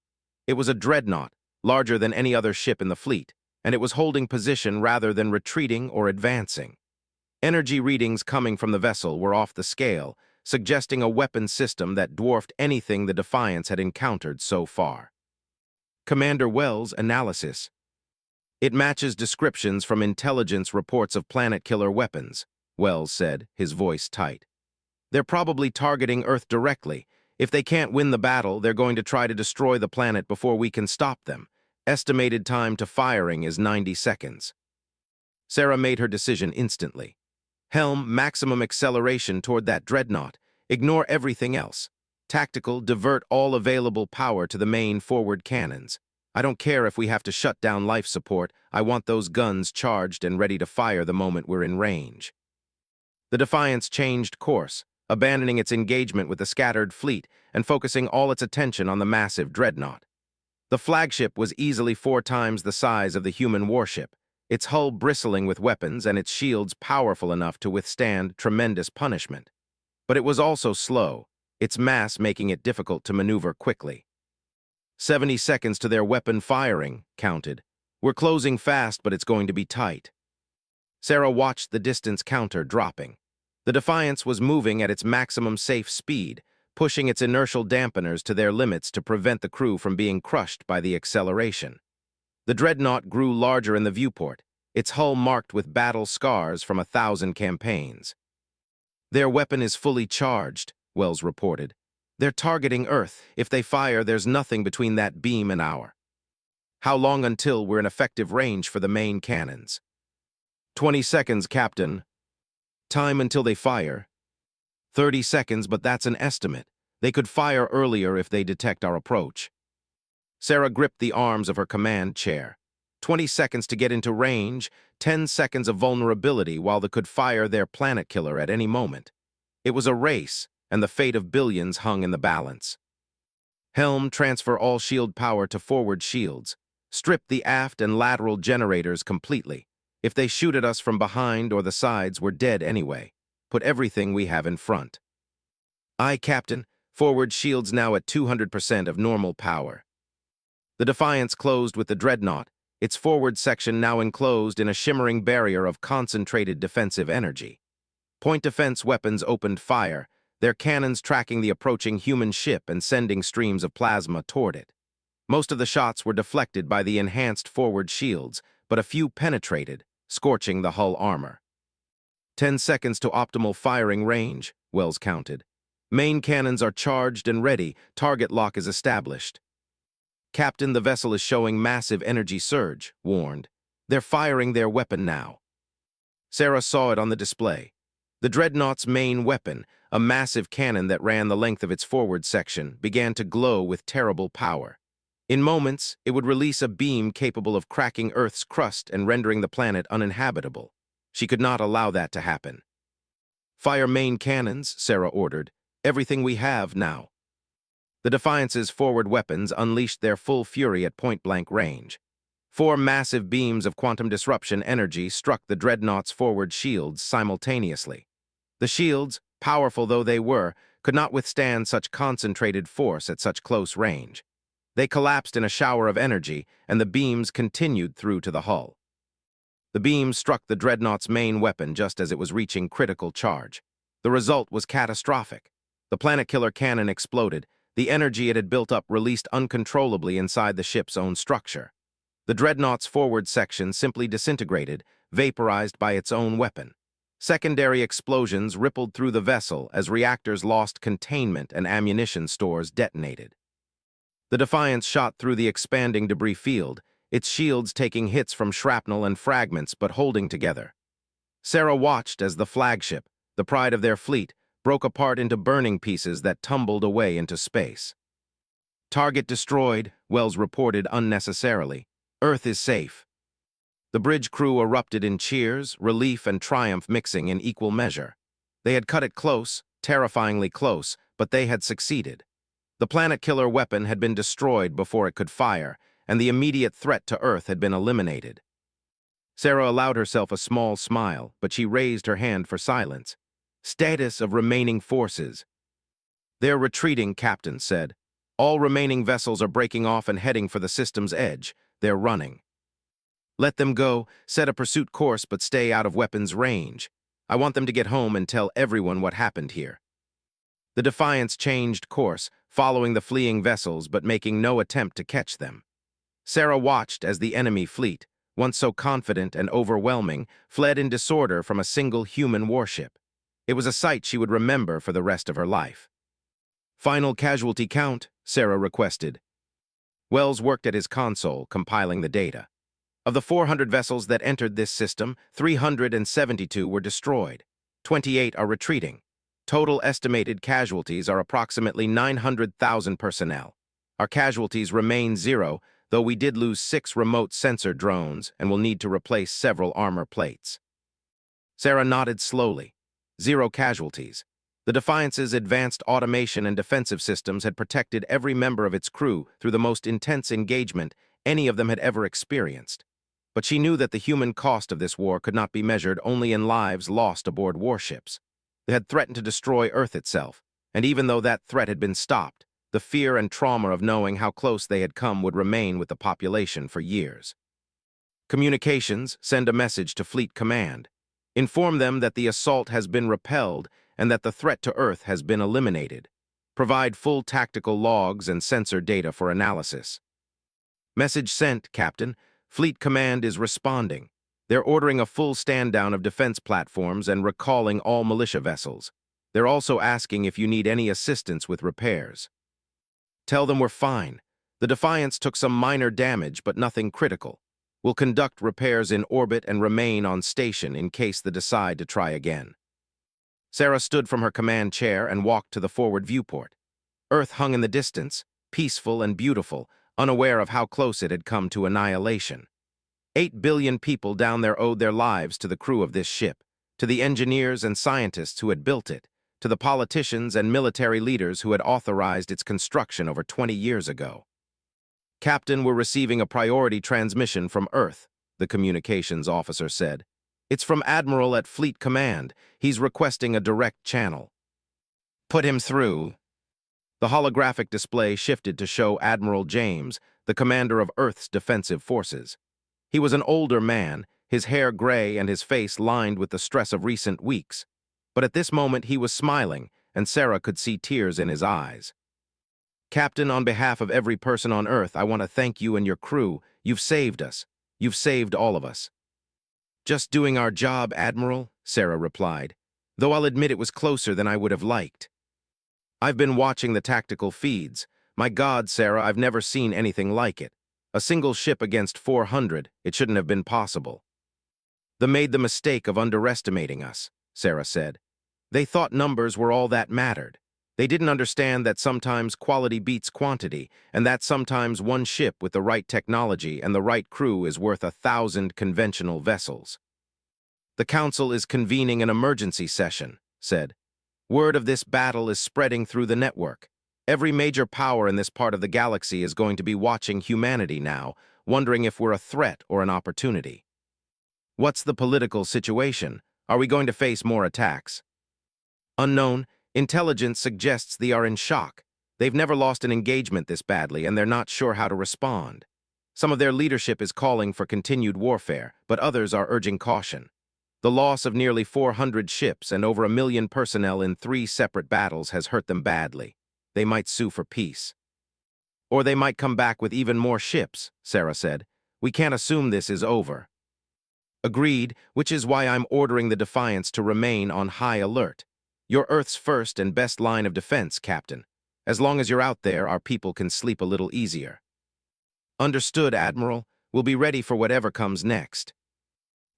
It was a dreadnought, larger than any other ship in the fleet, and it was holding position rather than retreating or advancing. Energy readings coming from the vessel were off the scale, suggesting a weapon system that dwarfed anything the Defiance had encountered so far. Commander Wells' analysis. It matches descriptions from intelligence reports of planet-killer weapons, Wells said, his voice tight. They're probably targeting Earth directly. If they can't win the battle, they're going to try to destroy the planet before we can stop them. Estimated time to firing is 90 seconds. Sarah made her decision instantly. Helm, maximum acceleration toward that dreadnought. Ignore everything else. Tactical, divert all available power to the main forward cannons. I don't care if we have to shut down life support. I want those guns charged and ready to fire the moment we're in range. The Defiance changed course, abandoning its engagement with the scattered fleet and focusing all its attention on the massive dreadnought. The flagship was easily 4 times the size of the human warship, its hull bristling with weapons and its shields powerful enough to withstand tremendous punishment. But it was also slow, its mass making it difficult to maneuver quickly. 70 seconds to their weapon firing, counted. We're closing fast, but it's going to be tight. Sarah watched the distance counter dropping. The Defiance was moving at its maximum safe speed, pushing its inertial dampeners to their limits to prevent the crew from being crushed by the acceleration. The dreadnought grew larger in the viewport, its hull marked with battle scars from 1,000 campaigns. Their weapon is fully charged, Wells reported. They're targeting Earth. If they fire, there's nothing between that beam and our. How long until we're in effective range for the main cannons? 20 seconds, Captain. Time until they fire? 30 seconds, but that's an estimate. They could fire earlier if they detect our approach. Sarah gripped the arms of her command chair. 20 seconds to get into range, 10 seconds of vulnerability while they could fire their planet killer at any moment. It was a race, and the fate of billions hung in the balance. Helm, transfer all shield power to forward shields. Strip the aft and lateral generators completely. If they shoot at us from behind or the sides, we're dead anyway. Put everything we have in front. Aye, Captain. Forward shields now at 200% of normal power. The Defiance closed with the dreadnought, its forward section now enclosed in a shimmering barrier of concentrated defensive energy. Point defense weapons opened fire, their cannons tracking the approaching human ship and sending streams of plasma toward it. Most of the shots were deflected by the enhanced forward shields, but a few penetrated, scorching the hull armor. 10 seconds to optimal firing range, Wells counted. Main cannons are charged and ready, target lock is established. Captain, the vessel is showing massive energy surge, warned. They're firing their weapon now. Sarah saw it on the display. The dreadnought's main weapon, a massive cannon that ran the length of its forward section, began to glow with terrible power. In moments, it would release a beam capable of cracking Earth's crust and rendering the planet uninhabitable. She could not allow that to happen. Fire main cannons, Sarah ordered. Everything we have now. The Defiance's forward weapons unleashed their full fury at point-blank range. 4 massive beams of quantum disruption energy struck the dreadnought's forward shields simultaneously. The shields, powerful though they were, could not withstand such concentrated force at such close range. They collapsed in a shower of energy, and the beams continued through to the hull. The beam struck the dreadnought's main weapon just as it was reaching critical charge. The result was catastrophic. The planet-killer cannon exploded. The energy it had built up released uncontrollably inside the ship's own structure. The dreadnought's forward section simply disintegrated, vaporized by its own weapon. Secondary explosions rippled through the vessel as reactors lost containment and ammunition stores detonated. The Defiance shot through the expanding debris field, its shields taking hits from shrapnel and fragments but holding together. Sarah watched as the flagship, the pride of their fleet, broke apart into burning pieces that tumbled away into space. "Target destroyed," Wells reported unnecessarily. "Earth is safe." The bridge crew erupted in cheers, relief and triumph mixing in equal measure. They had cut it close, terrifyingly close, but they had succeeded. The planet-killer weapon had been destroyed before it could fire, and the immediate threat to Earth had been eliminated. Sarah allowed herself a small smile, but she raised her hand for silence. "Status of remaining forces." "They're retreating," Captain said. "All remaining vessels are breaking off and heading for the system's edge. They're running." "Let them go, set a pursuit course but stay out of weapons range. I want them to get home and tell everyone what happened here." The Defiance changed course, following the fleeing vessels but making no attempt to catch them. Sarah watched as the enemy fleet, once so confident and overwhelming, fled in disorder from a single human warship. It was a sight she would remember for the rest of her life. "Final casualty count," Sarah requested. Wells worked at his console, compiling the data. Of the 400 vessels that entered this system, 372 were destroyed. 28 are retreating. Total estimated casualties are approximately 900,000 personnel. Our casualties remain 0, though we did lose 6 remote sensor drones and will need to replace several armor plates. Sarah nodded slowly. 0 casualties. The Defiance's advanced automation and defensive systems had protected every member of its crew through the most intense engagement any of them had ever experienced. But she knew that the human cost of this war could not be measured only in lives lost aboard warships. They had threatened to destroy Earth itself, and even though that threat had been stopped, the fear and trauma of knowing how close they had come would remain with the population for years. "Communications, send a message to Fleet Command. Inform them that the assault has been repelled and that the threat to Earth has been eliminated. Provide full tactical logs and sensor data for analysis." "Message sent, Captain. Fleet Command is responding. They're ordering a full stand-down of defense platforms and recalling all militia vessels. They're also asking if you need any assistance with repairs." "Tell them we're fine. The Defiance took some minor damage, but nothing critical. We'll conduct repairs in orbit and remain on station in case they decide to try again." Sarah stood from her command chair and walked to the forward viewport. Earth hung in the distance, peaceful and beautiful, unaware of how close it had come to annihilation. 8 billion people down there owed their lives to the crew of this ship, to the engineers and scientists who had built it, to the politicians and military leaders who had authorized its construction over 20 years ago. "Captain, we're receiving a priority transmission from Earth," the communications officer said. "It's from Admiral at Fleet Command. He's requesting a direct channel." "Put him through." The holographic display shifted to show Admiral James, the commander of Earth's defensive forces. He was an older man, his hair gray and his face lined with the stress of recent weeks. But at this moment he was smiling, and Sarah could see tears in his eyes. "Captain, on behalf of every person on Earth, I want to thank you and your crew. You've saved us. You've saved all of us." "Just doing our job, Admiral," Sarah replied, "though I'll admit it was closer than I would have liked. I've been watching the tactical feeds. My God, Sarah, I've never seen anything like it. A single ship against 400, it shouldn't have been possible." "They made the mistake of underestimating us," Sarah said. "They thought numbers were all that mattered. They didn't understand that sometimes quality beats quantity, and that sometimes one ship with the right technology and the right crew is worth 1,000 conventional vessels." "The Council is convening an emergency session," said. "Word of this battle is spreading through the network. Every major power in this part of the galaxy is going to be watching humanity now, wondering if we're a threat or an opportunity." "What's the political situation? Are we going to face more attacks?" "Unknown. Intelligence suggests they are in shock. They've never lost an engagement this badly, and they're not sure how to respond. Some of their leadership is calling for continued warfare, but others are urging caution. The loss of nearly 400 ships and over 1 million personnel in 3 separate battles has hurt them badly. They might sue for peace. Or they might come back with even more ships, Sarah said. We can't assume this is over. Agreed, which is why I'm ordering the Defiance to remain on high alert. You're Earth's first and best line of defense, Captain. As long as you're out there, our people can sleep a little easier. Understood, Admiral. We'll be ready for whatever comes next.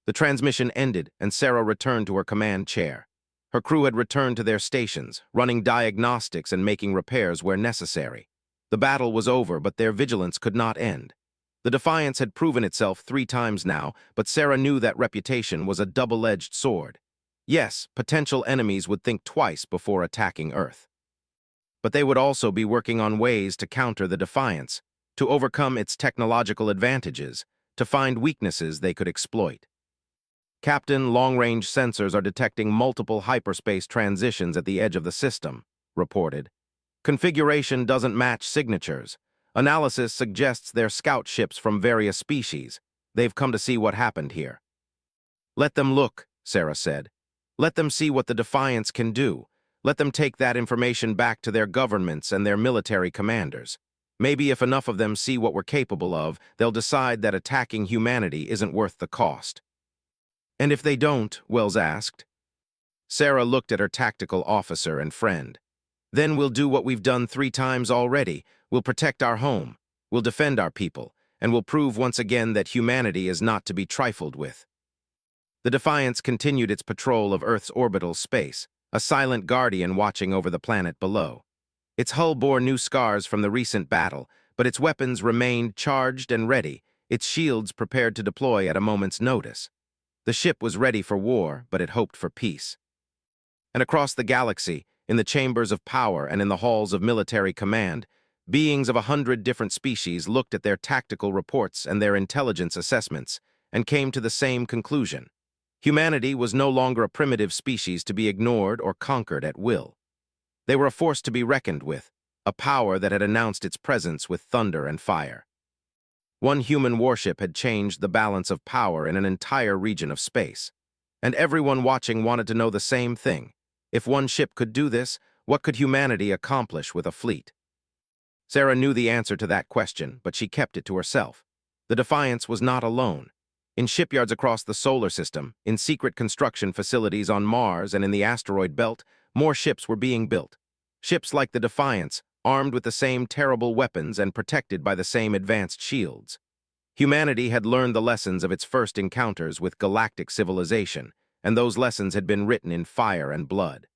The transmission ended, and Sarah returned to her command chair. Her crew had returned to their stations, running diagnostics and making repairs where necessary. The battle was over, but their vigilance could not end. The Defiance had proven itself 3 times now, but Sarah knew that reputation was a double-edged sword. Yes, potential enemies would think twice before attacking Earth. But they would also be working on ways to counter the Defiance, to overcome its technological advantages, to find weaknesses they could exploit. Captain, long-range sensors are detecting multiple hyperspace transitions at the edge of the system, reported. Configuration doesn't match signatures. Analysis suggests they're scout ships from various species. They've come to see what happened here. Let them look, Sarah said. Let them see what the Defiance can do. Let them take that information back to their governments and their military commanders. Maybe if enough of them see what we're capable of, they'll decide that attacking humanity isn't worth the cost. And if they don't, Wells asked. Sarah looked at her tactical officer and friend. Then we'll do what we've done 3 times already. We'll protect our home. We'll defend our people. And we'll prove once again that humanity is not to be trifled with. The Defiance continued its patrol of Earth's orbital space, a silent guardian watching over the planet below. Its hull bore new scars from the recent battle, but its weapons remained charged and ready, its shields prepared to deploy at a moment's notice. The ship was ready for war, but it hoped for peace. And across the galaxy, in the chambers of power and in the halls of military command, beings of 100 different species looked at their tactical reports and their intelligence assessments and came to the same conclusion. Humanity was no longer a primitive species to be ignored or conquered at will. They were a force to be reckoned with, a power that had announced its presence with thunder and fire. One human warship had changed the balance of power in an entire region of space, and everyone watching wanted to know the same thing. If one ship could do this, what could humanity accomplish with a fleet? Sarah knew the answer to that question, but she kept it to herself. The Defiance was not alone. In shipyards across the solar system, in secret construction facilities on Mars and in the asteroid belt, more ships were being built. Ships like the Defiance, armed with the same terrible weapons and protected by the same advanced shields. Humanity had learned the lessons of its first encounters with galactic civilization, and those lessons had been written in fire and blood.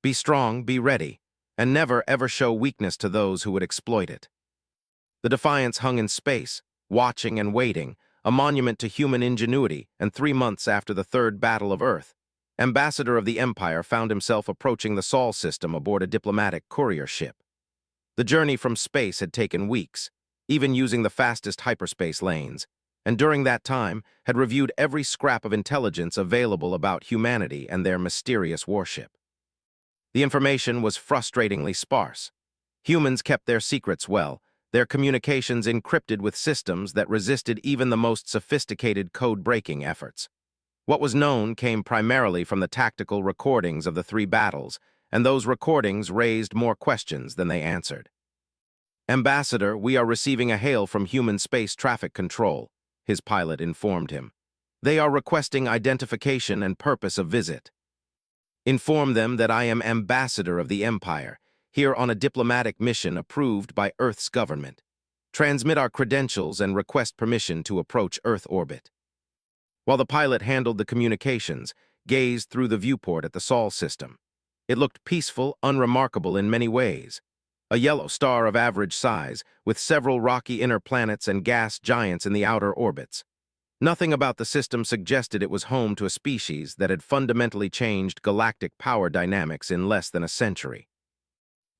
Be strong, be ready, and never ever show weakness to those who would exploit it. The Defiance hung in space, watching and waiting, a monument to human ingenuity, and 3 months after the Third Battle of Earth, Ambassador of the Empire found himself approaching the Sol system aboard a diplomatic courier ship. The journey from space had taken weeks, even using the fastest hyperspace lanes, and during that time had reviewed every scrap of intelligence available about humanity and their mysterious warship. The information was frustratingly sparse. Humans kept their secrets well, their communications encrypted with systems that resisted even the most sophisticated code-breaking efforts. What was known came primarily from the tactical recordings of the 3 battles, and those recordings raised more questions than they answered. Ambassador, we are receiving a hail from Human Space Traffic Control, his pilot informed him. They are requesting identification and purpose of visit. Inform them that I am Ambassador of the Empire, here on a diplomatic mission approved by Earth's government. Transmit our credentials and request permission to approach Earth orbit. While the pilot handled the communications, gazed through the viewport at the Sol system. It looked peaceful, unremarkable in many ways. A yellow star of average size, with several rocky inner planets and gas giants in the outer orbits. Nothing about the system suggested it was home to a species that had fundamentally changed galactic power dynamics in less than a century.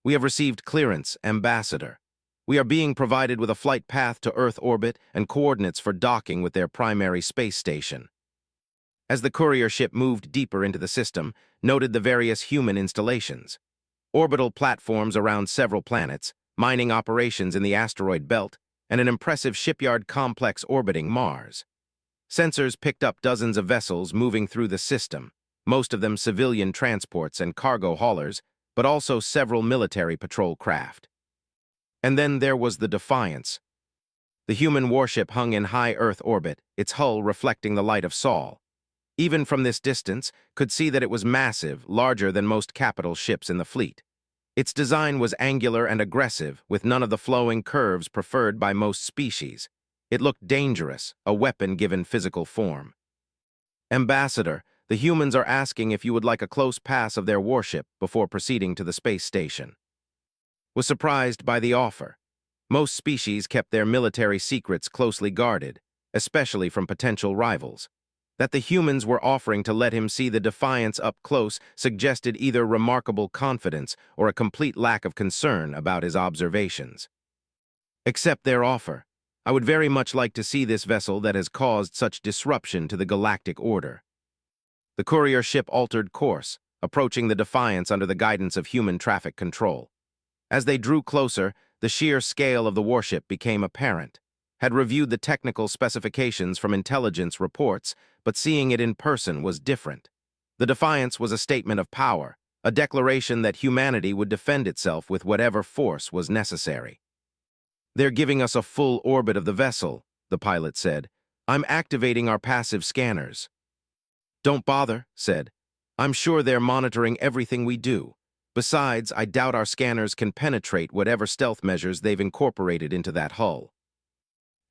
We have received clearance, Ambassador. We are being provided with a flight path to Earth orbit and coordinates for docking with their primary space station. As the courier ship moved deeper into the system, noted the various human installations. Orbital platforms around several planets, mining operations in the asteroid belt, and an impressive shipyard complex orbiting Mars. Sensors picked up dozens of vessels moving through the system, most of them civilian transports and cargo haulers, but also several military patrol craft. And then there was the Defiance. The human warship hung in high Earth orbit, its hull reflecting the light of Sol. Even from this distance, could see that it was massive, larger than most capital ships in the fleet. Its design was angular and aggressive, with none of the flowing curves preferred by most species. It looked dangerous, a weapon given physical form. Ambassador, the humans are asking if you would like a close pass of their warship before proceeding to the space station. Was surprised by the offer. Most species kept their military secrets closely guarded, especially from potential rivals. That the humans were offering to let him see the Defiance up close suggested either remarkable confidence or a complete lack of concern about his observations. Accept their offer. I would very much like to see this vessel that has caused such disruption to the galactic order. The courier ship altered course, approaching the Defiance under the guidance of human traffic control. As they drew closer, the sheer scale of the warship became apparent. Had reviewed the technical specifications from intelligence reports, but seeing it in person was different. The Defiance was a statement of power, a declaration that humanity would defend itself with whatever force was necessary. "They're giving us a full orbit of the vessel," the pilot said. "I'm activating our passive scanners." "Don't bother," said. "I'm sure they're monitoring everything we do. Besides, I doubt our scanners can penetrate whatever stealth measures they've incorporated into that hull."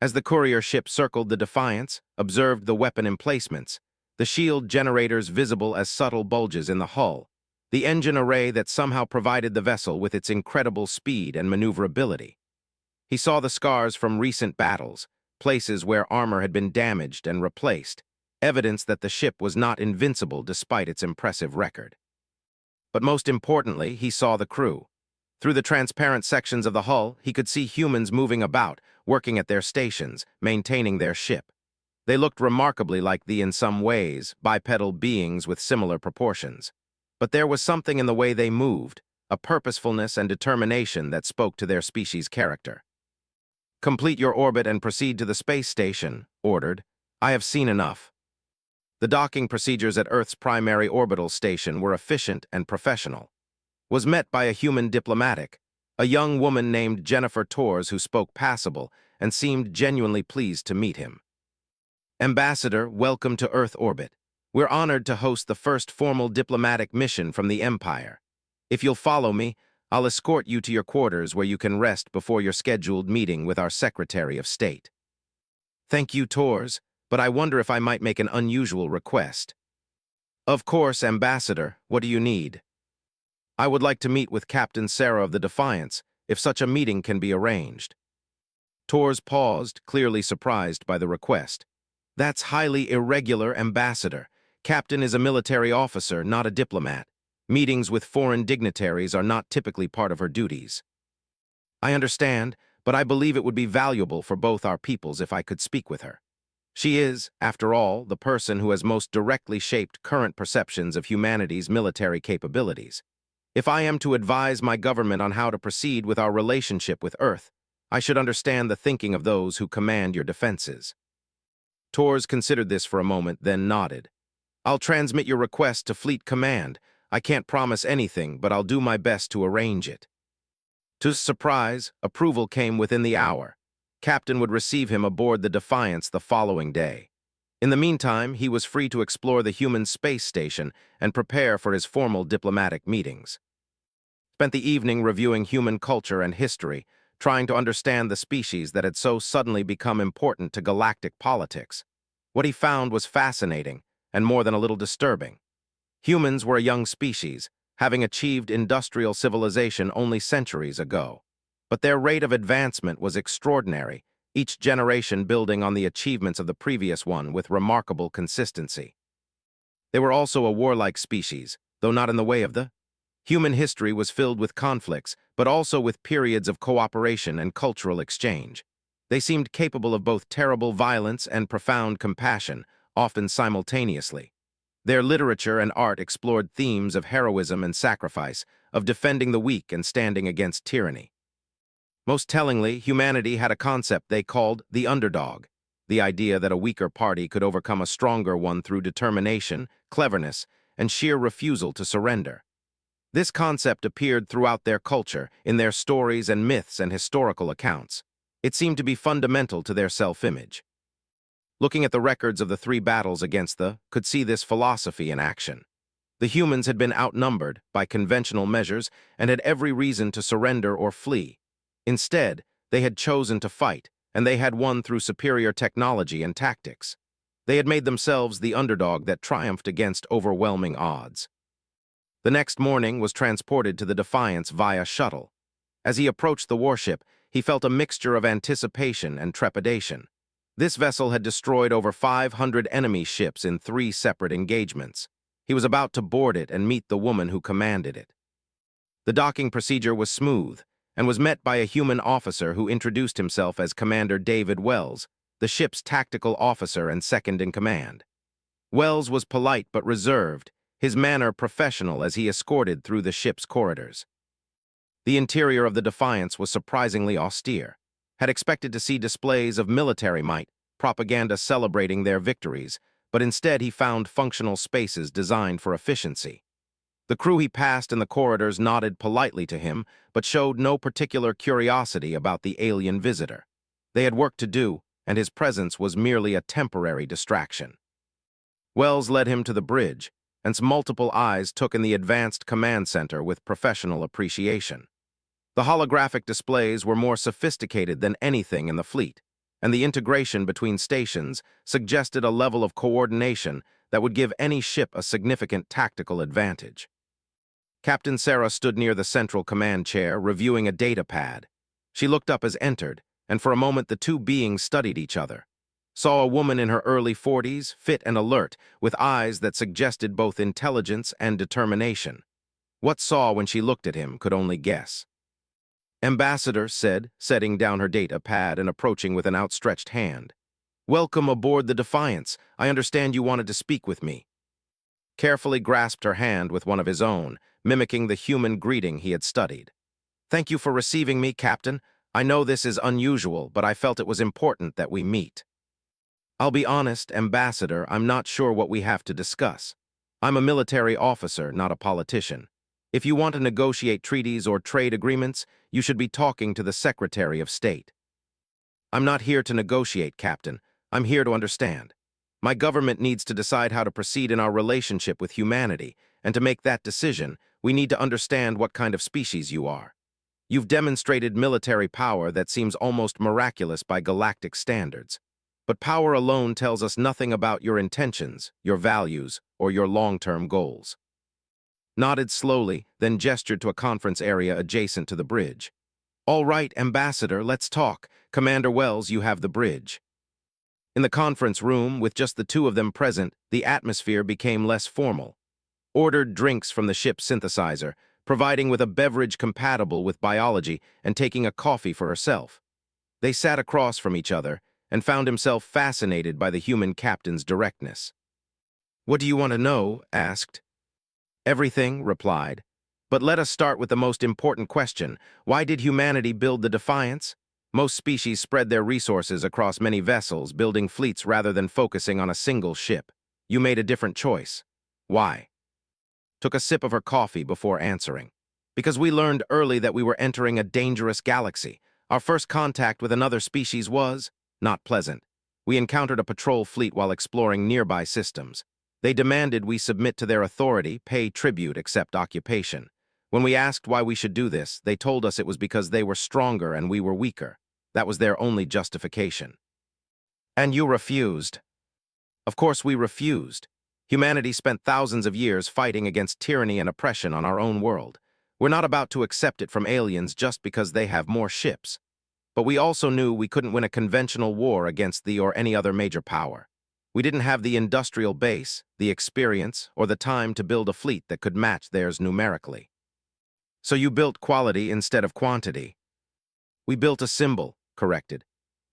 As the courier ship circled the Defiance, observed the weapon emplacements, the shield generators visible as subtle bulges in the hull, the engine array that somehow provided the vessel with its incredible speed and maneuverability. He saw the scars from recent battles, places where armor had been damaged and replaced, evidence that the ship was not invincible despite its impressive record. But most importantly, he saw the crew. Through the transparent sections of the hull, he could see humans moving about, working at their stations, maintaining their ship. They looked remarkably like in some ways, bipedal beings with similar proportions. But there was something in the way they moved, a purposefulness and determination that spoke to their species' character. "Complete your orbit and proceed to the space station," ordered. "I have seen enough." The docking procedures at Earth's primary orbital station were efficient and professional. Was met by a human diplomatic, a young woman named Jennifer Torres who spoke passable and seemed genuinely pleased to meet him. "Ambassador, welcome to Earth orbit. We're honored to host the first formal diplomatic mission from the Empire. If you'll follow me, I'll escort you to your quarters where you can rest before your scheduled meeting with our Secretary of State." "Thank you, Torres, but I wonder if I might make an unusual request." "Of course, Ambassador. What do you need?" "I would like to meet with Captain Sarah of the Defiance, if such a meeting can be arranged." Torres paused, clearly surprised by the request. "That's highly irregular, Ambassador. Captain is a military officer, not a diplomat. Meetings with foreign dignitaries are not typically part of her duties." "I understand, but I believe it would be valuable for both our peoples if I could speak with her. She is, after all, the person who has most directly shaped current perceptions of humanity's military capabilities. If I am to advise my government on how to proceed with our relationship with Earth, I should understand the thinking of those who command your defenses." Torres considered this for a moment, then nodded. "I'll transmit your request to Fleet Command. I can't promise anything, but I'll do my best to arrange it." To his surprise, approval came within the hour. Captain would receive him aboard the Defiance the following day. In the meantime, he was free to explore the human space station and prepare for his formal diplomatic meetings. Spent the evening reviewing human culture and history, trying to understand the species that had so suddenly become important to galactic politics. What he found was fascinating, and more than a little disturbing. Humans were a young species, having achieved industrial civilization only centuries ago. But their rate of advancement was extraordinary, each generation building on the achievements of the previous one with remarkable consistency. They were also a warlike species, though not in the way of the. Human history was filled with conflicts, but also with periods of cooperation and cultural exchange. They seemed capable of both terrible violence and profound compassion, often simultaneously. Their literature and art explored themes of heroism and sacrifice, of defending the weak and standing against tyranny. Most tellingly, humanity had a concept they called the underdog, the idea that a weaker party could overcome a stronger one through determination, cleverness, and sheer refusal to surrender. This concept appeared throughout their culture, in their stories and myths and historical accounts. It seemed to be fundamental to their self-image. Looking at the records of the three battles against could see this philosophy in action. The humans had been outnumbered by conventional measures and had every reason to surrender or flee. Instead, they had chosen to fight, and they had won through superior technology and tactics. They had made themselves the underdog that triumphed against overwhelming odds. The next morning was transported to the Defiance via shuttle. As he approached the warship, he felt a mixture of anticipation and trepidation. This vessel had destroyed over 500 enemy ships in 3 separate engagements. He was about to board it and meet the woman who commanded it. The docking procedure was smooth, and was met by a human officer who introduced himself as Commander David Wells, the ship's tactical officer and second-in-command. Wells was polite but reserved, his manner professional as he escorted through the ship's corridors. The interior of the Defiance was surprisingly austere. Had expected to see displays of military might, propaganda celebrating their victories, but instead he found functional spaces designed for efficiency. The crew he passed in the corridors nodded politely to him, but showed no particular curiosity about the alien visitor. They had work to do, and his presence was merely a temporary distraction. Wells led him to the bridge, and multiple eyes took in the advanced command center with professional appreciation. The holographic displays were more sophisticated than anything in the fleet, and the integration between stations suggested a level of coordination that would give any ship a significant tactical advantage. Captain Sarah stood near the central command chair, reviewing a data pad. She looked up as entered, and for a moment the two beings studied each other. Saw a woman in her early 40s, fit and alert, with eyes that suggested both intelligence and determination. What saw when she looked at him could only guess. Ambassador said, setting down her data pad and approaching with an outstretched hand. "Welcome aboard the Defiance. I understand you wanted to speak with me." Carefully grasped her hand with one of his own, mimicking the human greeting he had studied. "Thank you for receiving me, Captain. I know this is unusual, but I felt it was important that we meet." "I'll be honest, Ambassador, I'm not sure what we have to discuss. I'm a military officer, not a politician. If you want to negotiate treaties or trade agreements, you should be talking to the Secretary of State." "I'm not here to negotiate, Captain. I'm here to understand. My government needs to decide how to proceed in our relationship with humanity, and to make that decision, we need to understand what kind of species you are. You've demonstrated military power that seems almost miraculous by galactic standards. But power alone tells us nothing about your intentions, your values, or your long-term goals." Nodded slowly, then gestured to a conference area adjacent to the bridge. "All right, Ambassador, let's talk. Commander Wells, you have the bridge." In the conference room, with just the two of them present, the atmosphere became less formal. Ordered drinks from the ship's synthesizer, providing with a beverage compatible with biology and taking a coffee for herself. They sat across from each other and found himself fascinated by the human captain's directness. "What do you want to know?" asked. "Everything," replied. "But let us start with the most important question. Why did humanity build the Defiance? Most species spread their resources across many vessels, building fleets rather than focusing on a single ship. You made a different choice. Why?" Took a sip of her coffee before answering. "Because we learned early that we were entering a dangerous galaxy. Our first contact with another species was not pleasant. We encountered a patrol fleet while exploring nearby systems. They demanded we submit to their authority, pay tribute, accept occupation. When we asked why we should do this, they told us it was because they were stronger and we were weaker. That was their only justification." "And you refused?" "Of course we refused. Humanity spent thousands of years fighting against tyranny and oppression on our own world. We're not about to accept it from aliens just because they have more ships. But we also knew we couldn't win a conventional war against the or any other major power. We didn't have the industrial base, the experience, or the time to build a fleet that could match theirs numerically. So you built quality instead of quantity." "We built a symbol," corrected.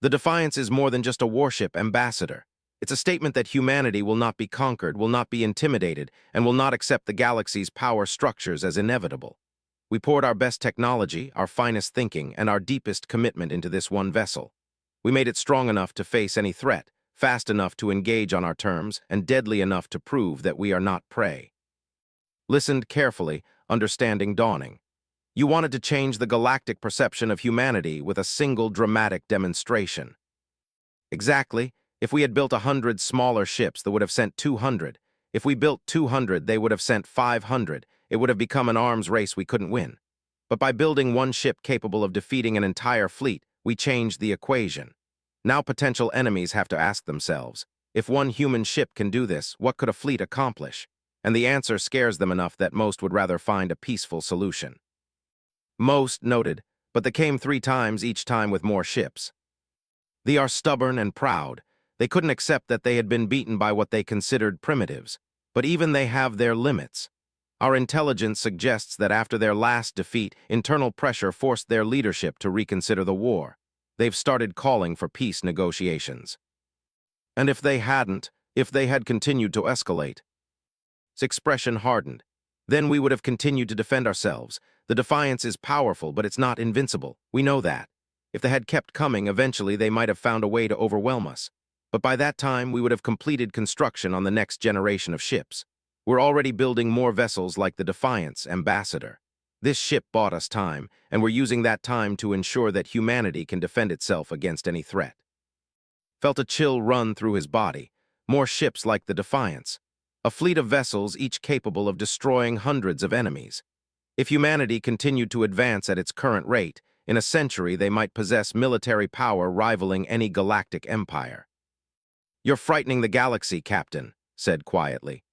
"The Defiance is more than just a warship, Ambassador. It's a statement that humanity will not be conquered, will not be intimidated, and will not accept the galaxy's power structures as inevitable. We poured our best technology, our finest thinking, and our deepest commitment into this one vessel. We made it strong enough to face any threat, fast enough to engage on our terms, and deadly enough to prove that we are not prey. Listened carefully, understanding dawning. You wanted to change the galactic perception of humanity with a single dramatic demonstration. Exactly. If we had built 100 smaller ships, they would have sent 200. If we built 200, they would have sent 500. It would have become an arms race we couldn't win. But by building one ship capable of defeating an entire fleet, we changed the equation. Now potential enemies have to ask themselves, if one human ship can do this, what could a fleet accomplish? And the answer scares them enough that most would rather find a peaceful solution. Most noted, but they came 3 times, each time with more ships. They are stubborn and proud. They couldn't accept that they had been beaten by what they considered primitives, but even they have their limits. Our intelligence suggests that after their last defeat, internal pressure forced their leadership to reconsider the war. They've started calling for peace negotiations. And if they hadn't, if they had continued to escalate, his expression hardened. Then we would have continued to defend ourselves. The defiance is powerful, but it's not invincible. We know that. If they had kept coming, eventually they might have found a way to overwhelm us. But by that time, we would have completed construction on the next generation of ships. We're already building more vessels like the Defiance Ambassador. This ship bought us time, and we're using that time to ensure that humanity can defend itself against any threat. Felt a chill run through his body. More ships like the Defiance. A fleet of vessels, each capable of destroying hundreds of enemies. If humanity continued to advance at its current rate, in a century they might possess military power rivaling any galactic empire. "You're frightening the galaxy, Captain," said quietly.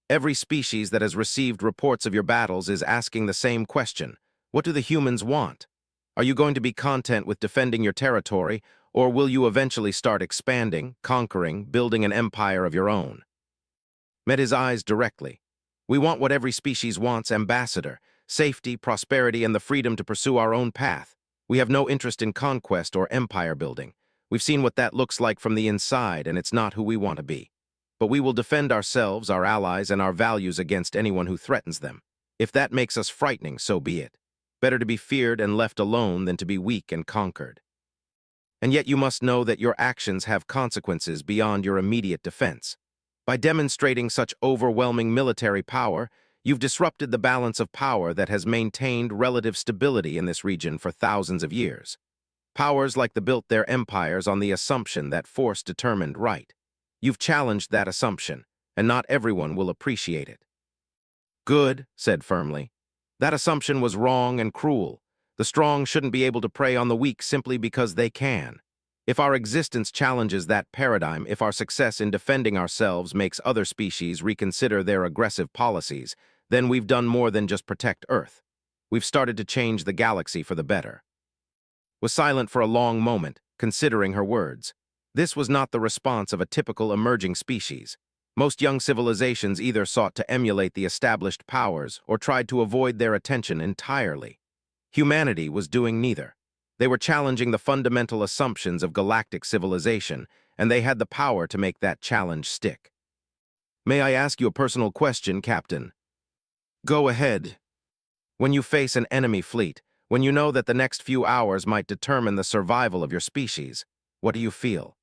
"Every species that has received reports of your battles is asking the same question. What do the humans want? Are you going to be content with defending your territory, or will you eventually start expanding, conquering, building an empire of your own?" Met his eyes directly. "We want what every species wants, Ambassador. Safety, prosperity, and the freedom to pursue our own path. We have no interest in conquest or empire building. We've seen what that looks like from the inside, and it's not who we want to be. But we will defend ourselves, our allies, and our values against anyone who threatens them. If that makes us frightening, so be it. Better to be feared and left alone than to be weak and conquered. And yet you must know that your actions have consequences beyond your immediate defense. By demonstrating such overwhelming military power, you've disrupted the balance of power that has maintained relative stability in this region for thousands of years. Powers like the built their empires on the assumption that force determined right. You've challenged that assumption, and not everyone will appreciate it." "Good," said firmly. "That assumption was wrong and cruel. The strong shouldn't be able to prey on the weak simply because they can. If our existence challenges that paradigm, if our success in defending ourselves makes other species reconsider their aggressive policies, then we've done more than just protect Earth. We've started to change the galaxy for the better." Was silent for a long moment, considering her words. This was not the response of a typical emerging species. Most young civilizations either sought to emulate the established powers or tried to avoid their attention entirely. Humanity was doing neither. They were challenging the fundamental assumptions of galactic civilization, and they had the power to make that challenge stick. "May I ask you a personal question, Captain?" "Go ahead." "When you face an enemy fleet, when you know that the next few hours might determine the survival of your species, what do you feel?"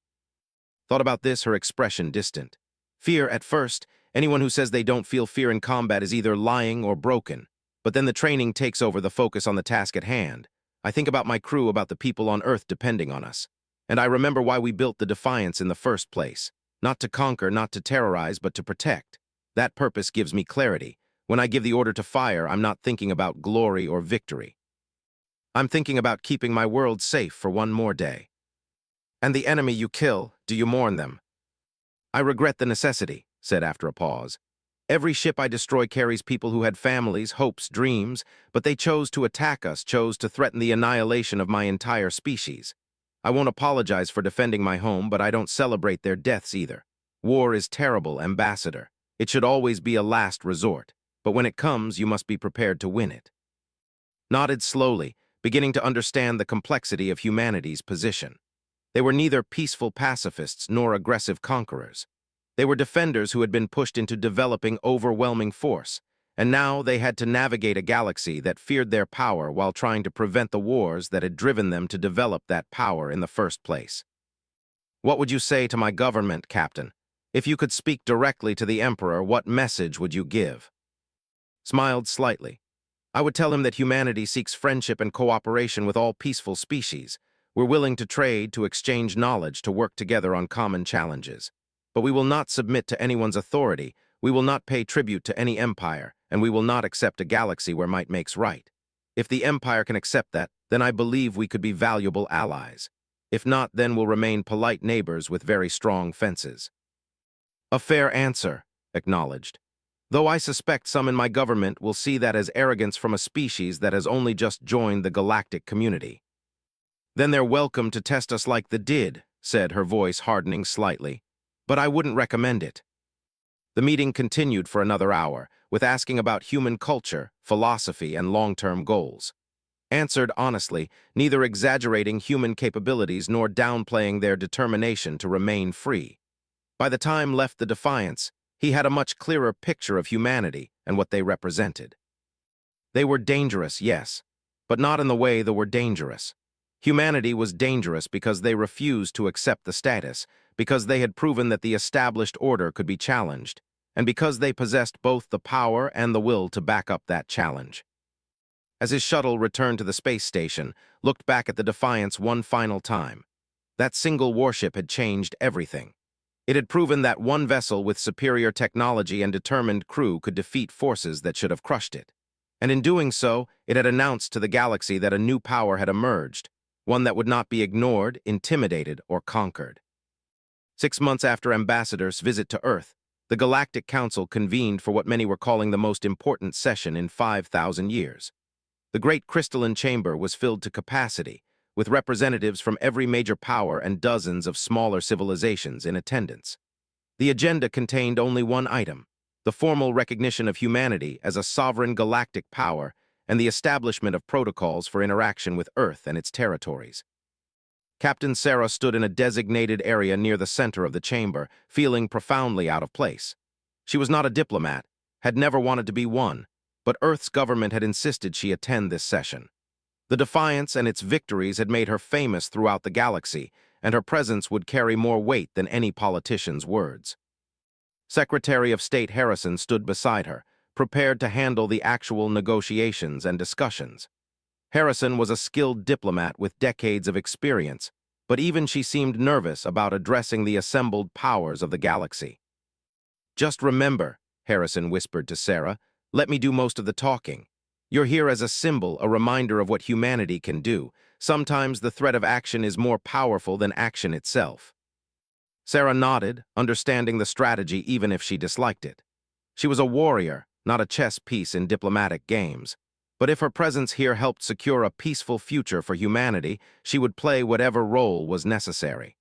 Thought about this, her expression distant. Fear at first. Anyone who says they don't feel fear in combat is either lying or broken. But then the training takes over the focus on the task at hand. I think about my crew, about the people on Earth depending on us. And I remember why we built the Defiance in the first place. Not to conquer, not to terrorize, but to protect. That purpose gives me clarity. When I give the order to fire, I'm not thinking about glory or victory. I'm thinking about keeping my world safe for one more day. "And the enemy you kill, do you mourn them?" "I regret the necessity," said after a pause. "Every ship I destroy carries people who had families, hopes, dreams, but they chose to attack us, chose to threaten the annihilation of my entire species. I won't apologize for defending my home, but I don't celebrate their deaths either. War is terrible, Ambassador. It should always be a last resort, but when it comes, you must be prepared to win it." Nodded slowly, beginning to understand the complexity of humanity's position. They were neither peaceful pacifists nor aggressive conquerors. They were defenders who had been pushed into developing overwhelming force, and now they had to navigate a galaxy that feared their power while trying to prevent the wars that had driven them to develop that power in the first place. "What would you say to my government, Captain? If you could speak directly to the Emperor, what message would you give?" Smiled slightly. "I would tell him that humanity seeks friendship and cooperation with all peaceful species. We're willing to trade, to exchange knowledge, to work together on common challenges. But we will not submit to anyone's authority, we will not pay tribute to any empire, and we will not accept a galaxy where might makes right. If the Empire can accept that, then I believe we could be valuable allies. If not, then we'll remain polite neighbors with very strong fences." "A fair answer," acknowledged. "Though I suspect some in my government will see that as arrogance from a species that has only just joined the galactic community." "Then they're welcome to test us like the did," said, her voice hardening slightly. "But I wouldn't recommend it." The meeting continued for another hour, with asking about human culture, philosophy, and long-term goals. Answered honestly, neither exaggerating human capabilities nor downplaying their determination to remain free. By the time left the Defiance, he had a much clearer picture of humanity and what they represented. They were dangerous, yes, but not in the way they were dangerous. Humanity was dangerous because they refused to accept the status, because they had proven that the established order could be challenged, and because they possessed both the power and the will to back up that challenge. As his shuttle returned to the space station, looked back at the Defiance one final time. That single warship had changed everything. It had proven that one vessel with superior technology and determined crew could defeat forces that should have crushed it. And in doing so, it had announced to the galaxy that a new power had emerged, one that would not be ignored, intimidated, or conquered. 6 months after Ambassador's visit to Earth, the Galactic Council convened for what many were calling the most important session in 5,000 years. The great crystalline chamber was filled to capacity, with representatives from every major power and dozens of smaller civilizations in attendance. The agenda contained only one item: the formal recognition of humanity as a sovereign galactic power and the establishment of protocols for interaction with Earth and its territories. Captain Sarah stood in a designated area near the center of the chamber, feeling profoundly out of place. She was not a diplomat, had never wanted to be one, but Earth's government had insisted she attend this session. The Defiance and its victories had made her famous throughout the galaxy, and her presence would carry more weight than any politician's words. Secretary of State Harrison stood beside her, prepared to handle the actual negotiations and discussions. Harrison was a skilled diplomat with decades of experience, but even she seemed nervous about addressing the assembled powers of the galaxy. "Just remember," Harrison whispered to Sarah, "let me do most of the talking. You're here as a symbol, a reminder of what humanity can do. Sometimes the threat of action is more powerful than action itself." Sarah nodded, understanding the strategy even if she disliked it. She was a warrior, not a chess piece in diplomatic games. But if her presence here helped secure a peaceful future for humanity, she would play whatever role was necessary.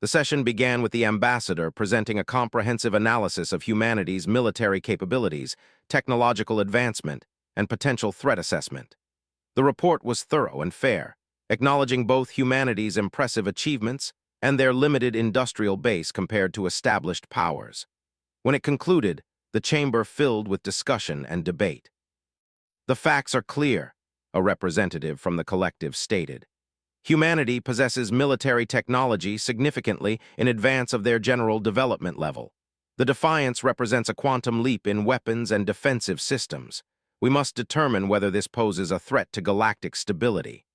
The session began with the ambassador presenting a comprehensive analysis of humanity's military capabilities, technological advancement, and potential threat assessment. The report was thorough and fair, acknowledging both humanity's impressive achievements and their limited industrial base compared to established powers. When it concluded, the chamber filled with discussion and debate. "The facts are clear," a representative from the collective stated. "Humanity possesses military technology significantly in advance of their general development level. The Defiance represents a quantum leap in weapons and defensive systems. We must determine whether this poses a threat to galactic stability."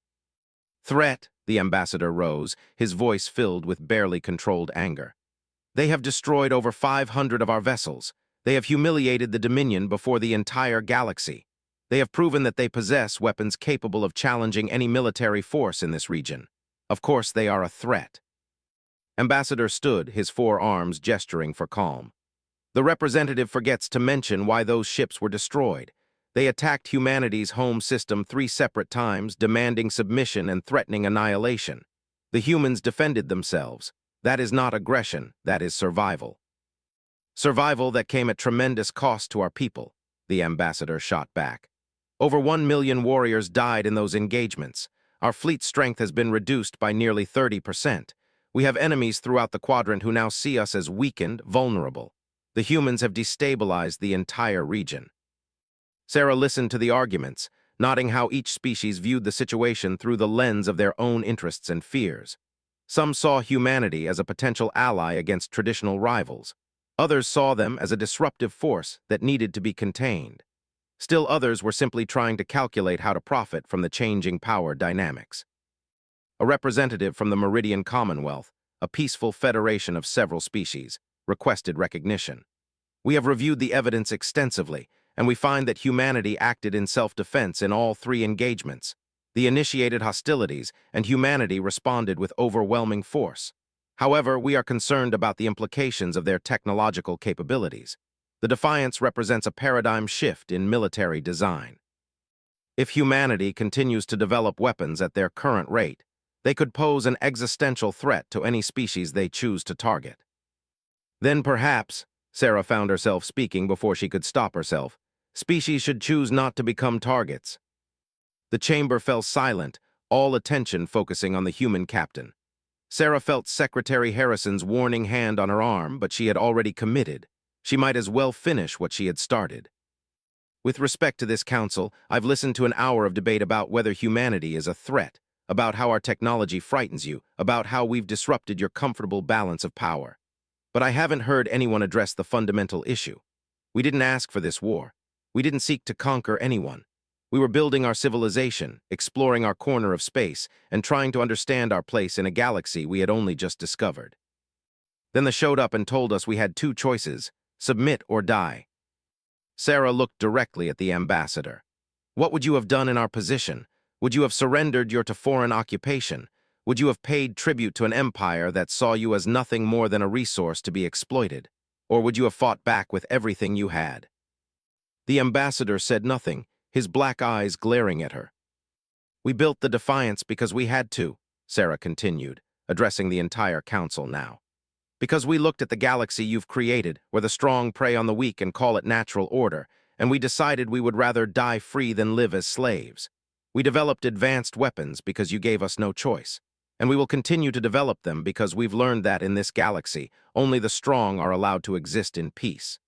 "Threat," the ambassador rose, his voice filled with barely controlled anger. "They have destroyed over 500 of our vessels. They have humiliated the Dominion before the entire galaxy. They have proven that they possess weapons capable of challenging any military force in this region. Of course, they are a threat." Ambassador stood, his forearms gesturing for calm. "The representative forgets to mention why those ships were destroyed. They attacked humanity's home system 3 separate times, demanding submission and threatening annihilation. The humans defended themselves. That is not aggression, that is survival. Survival that came at tremendous cost to our people," the ambassador shot back. "Over 1 million warriors died in those engagements. Our fleet strength has been reduced by nearly 30%. We have enemies throughout the quadrant who now see us as weakened, vulnerable. The humans have destabilized the entire region. Sarah listened to the arguments, noting how each species viewed the situation through the lens of their own interests and fears. Some saw humanity as a potential ally against traditional rivals. Others saw them as a disruptive force that needed to be contained. Still others were simply trying to calculate how to profit from the changing power dynamics. A representative from the Meridian Commonwealth, a peaceful federation of several species, requested recognition. We have reviewed the evidence extensively, and we find that humanity acted in self-defense in all three engagements. They initiated hostilities, and humanity responded with overwhelming force. However, we are concerned about the implications of their technological capabilities. The defiance represents a paradigm shift in military design. If humanity continues to develop weapons at their current rate, they could pose an existential threat to any species they choose to target. Then perhaps, Sarah found herself speaking before she could stop herself, species should choose not to become targets. The chamber fell silent, all attention focusing on the human captain. Sarah felt Secretary Harrison's warning hand on her arm, but she had already committed. She might as well finish what she had started. With respect to this council, I've listened to an hour of debate about whether humanity is a threat, about how our technology frightens you, about how we've disrupted your comfortable balance of power. But I haven't heard anyone address the fundamental issue. We didn't ask for this war. We didn't seek to conquer anyone. We were building our civilization, exploring our corner of space, and trying to understand our place in a galaxy we had only just discovered. Then they showed up and told us we had two choices: submit or die. Sarah looked directly at the ambassador. What would you have done in our position? Would you have surrendered your to foreign occupation? Would you have paid tribute to an empire that saw you as nothing more than a resource to be exploited? Or would you have fought back with everything you had? The ambassador said nothing, his black eyes glaring at her. We built the Defiance because we had to, Sarah continued, addressing the entire council now. Because we looked at the galaxy you've created, where the strong prey on the weak and call it natural order, and we decided we would rather die free than live as slaves. We developed advanced weapons because you gave us no choice, and we will continue to develop them because we've learned that in this galaxy, only the strong are allowed to exist in peace.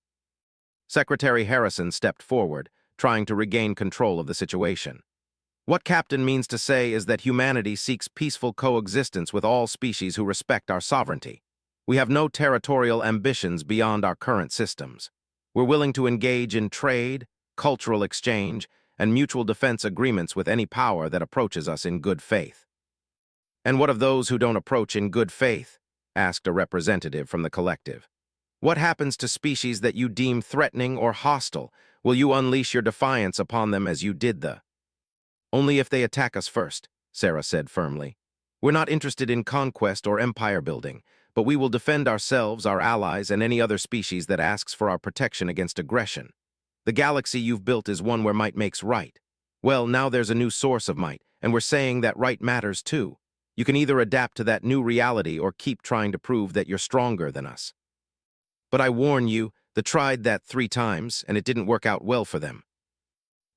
Secretary Harrison stepped forward, trying to regain control of the situation. What Captain means to say is that humanity seeks peaceful coexistence with all species who respect our sovereignty. We have no territorial ambitions beyond our current systems. We're willing to engage in trade, cultural exchange, and mutual defense agreements with any power that approaches us in good faith. And what of those who don't approach in good faith? Asked a representative from the collective. What happens to species that you deem threatening or hostile? Will you unleash your defiance upon them as you did the? Only if they attack us first, Sarah said firmly. We're not interested in conquest or empire building, but we will defend ourselves, our allies, and any other species that asks for our protection against aggression. The galaxy you've built is one where might makes right. Well, now there's a new source of might, and we're saying that right matters too. You can either adapt to that new reality or keep trying to prove that you're stronger than us. But I warn you, they tried that 3 times, and it didn't work out well for them.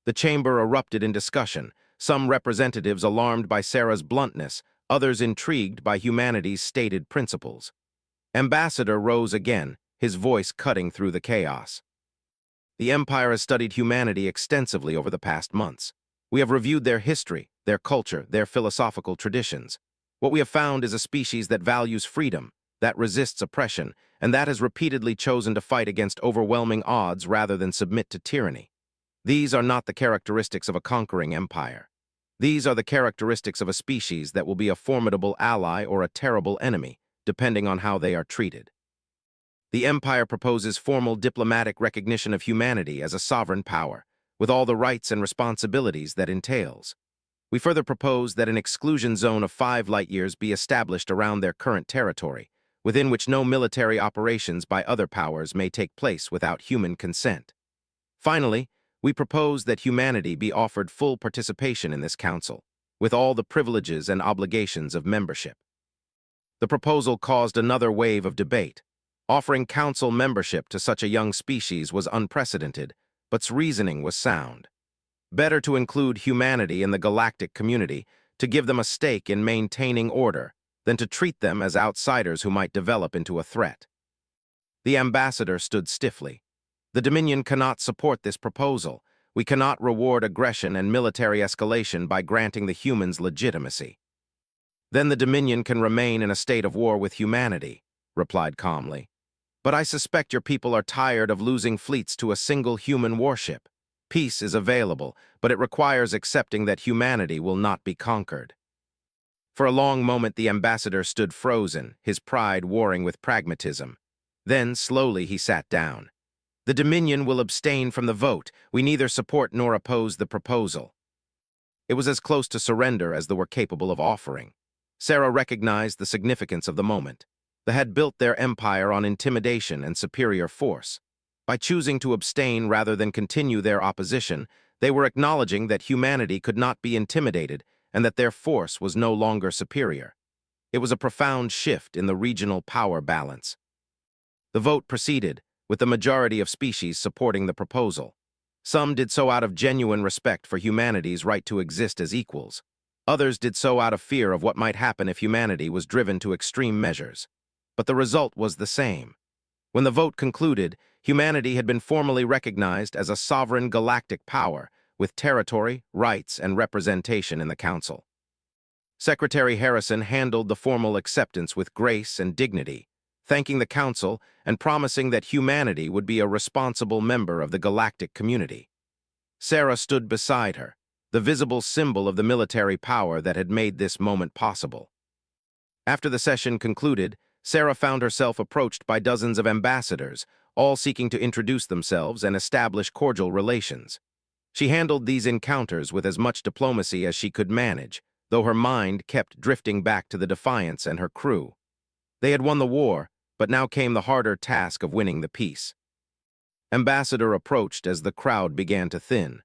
The chamber erupted in discussion, some representatives alarmed by Sarah's bluntness, others intrigued by humanity's stated principles. Ambassador rose again, his voice cutting through the chaos. The Empire has studied humanity extensively over the past months. We have reviewed their history, their culture, their philosophical traditions. What we have found is a species that values freedom, that resists oppression, and that has repeatedly chosen to fight against overwhelming odds rather than submit to tyranny. These are not the characteristics of a conquering empire. These are the characteristics of a species that will be a formidable ally or a terrible enemy, depending on how they are treated. The Empire proposes formal diplomatic recognition of humanity as a sovereign power, with all the rights and responsibilities that entails. We further propose that an exclusion zone of 5 light-years be established around their current territory, within which no military operations by other powers may take place without human consent. Finally, we propose that humanity be offered full participation in this council, with all the privileges and obligations of membership. The proposal caused another wave of debate. Offering council membership to such a young species was unprecedented, but its reasoning was sound. Better to include humanity in the galactic community, to give them a stake in maintaining order, than to treat them as outsiders who might develop into a threat. The ambassador stood stiffly. The Dominion cannot support this proposal. We cannot reward aggression and military escalation by granting the humans legitimacy. Then the Dominion can remain in a state of war with humanity, replied calmly. But I suspect your people are tired of losing fleets to a single human warship. Peace is available, but it requires accepting that humanity will not be conquered. For a long moment the ambassador stood frozen, his pride warring with pragmatism. Then, slowly, he sat down. The Dominion will abstain from the vote. We neither support nor oppose the proposal. It was as close to surrender as they were capable of offering. Sarah recognized the significance of the moment. They had built their empire on intimidation and superior force. By choosing to abstain rather than continue their opposition, they were acknowledging that humanity could not be intimidated and that their force was no longer superior. It was a profound shift in the regional power balance. The vote proceeded, with the majority of species supporting the proposal. Some did so out of genuine respect for humanity's right to exist as equals. Others did so out of fear of what might happen if humanity was driven to extreme measures. But the result was the same. When the vote concluded, humanity had been formally recognized as a sovereign galactic power, with territory, rights, and representation in the Council. Secretary Harrison handled the formal acceptance with grace and dignity, thanking the Council and promising that humanity would be a responsible member of the galactic community. Sarah stood beside her, the visible symbol of the military power that had made this moment possible. After the session concluded, Sarah found herself approached by dozens of ambassadors, all seeking to introduce themselves and establish cordial relations. She handled these encounters with as much diplomacy as she could manage, though her mind kept drifting back to the Defiance and her crew. They had won the war, but now came the harder task of winning the peace. Ambassador approached as the crowd began to thin.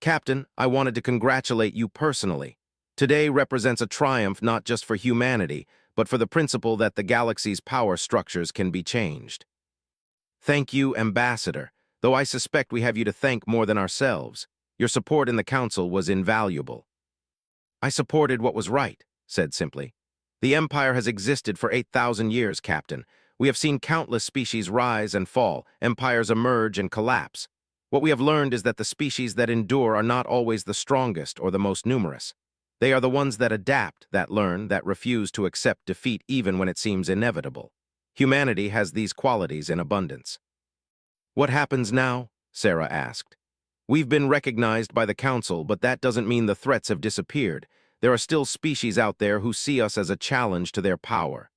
Captain, I wanted to congratulate you personally. Today represents a triumph not just for humanity, but for the principle that the galaxy's power structures can be changed. Thank you, Ambassador, though I suspect we have you to thank more than ourselves. Your support in the Council was invaluable. I supported what was right, said simply. The Empire has existed for 8,000 years, Captain. We have seen countless species rise and fall, empires emerge and collapse. What we have learned is that the species that endure are not always the strongest or the most numerous. They are the ones that adapt, that learn, that refuse to accept defeat even when it seems inevitable. Humanity has these qualities in abundance. What happens now? Sarah asked. We've been recognized by the Council, but that doesn't mean the threats have disappeared. There are still species out there who see us as a challenge to their power.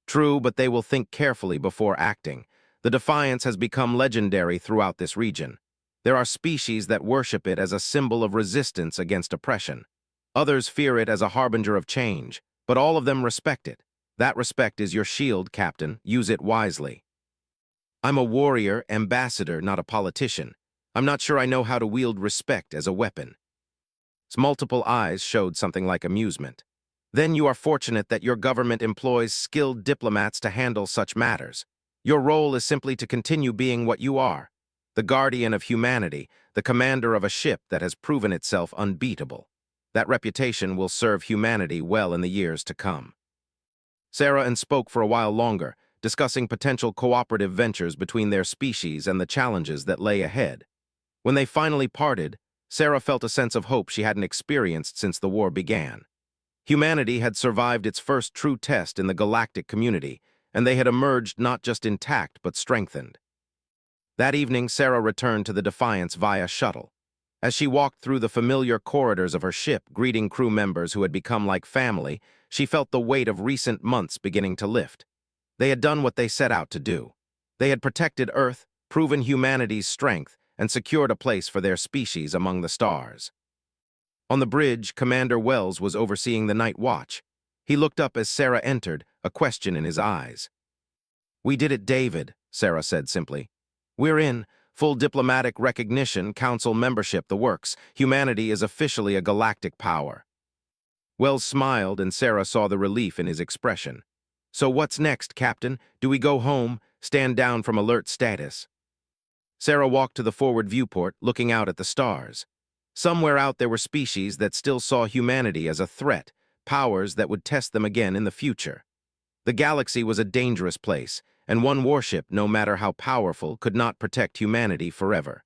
True, but they will think carefully before acting. The Defiance has become legendary throughout this region. There are species that worship it as a symbol of resistance against oppression. Others fear it as a harbinger of change, but all of them respect it. That respect is your shield, Captain. Use it wisely. I'm a warrior, ambassador, not a politician. I'm not sure I know how to wield respect as a weapon. His multiple eyes showed something like amusement. Then you are fortunate that your government employs skilled diplomats to handle such matters. Your role is simply to continue being what you are, the guardian of humanity, the commander of a ship that has proven itself unbeatable. That reputation will serve humanity well in the years to come. Sarah spoke for a while longer, discussing potential cooperative ventures between their species and the challenges that lay ahead. When they finally parted, Sarah felt a sense of hope she hadn't experienced since the war began. Humanity had survived its first true test in the galactic community, and they had emerged not just intact but strengthened. That evening, Sarah returned to the Defiance via shuttle. As she walked through the familiar corridors of her ship, greeting crew members who had become like family, she felt the weight of recent months beginning to lift. They had done what they set out to do. They had protected Earth, proven humanity's strength, and secured a place for their species among the stars. On the bridge, Commander Wells was overseeing the night watch. He looked up as Sarah entered, a question in his eyes. We did it, David, Sarah said simply. We're in. Full diplomatic recognition, council membership, the works. Humanity is officially a galactic power. Wells smiled, and Sarah saw the relief in his expression. So what's next, Captain? Do we go home, stand down from alert status? Sarah walked to the forward viewport, looking out at the stars. Somewhere out there were species that still saw humanity as a threat, powers that would test them again in the future. The galaxy was a dangerous place, and one warship, no matter how powerful, could not protect humanity forever.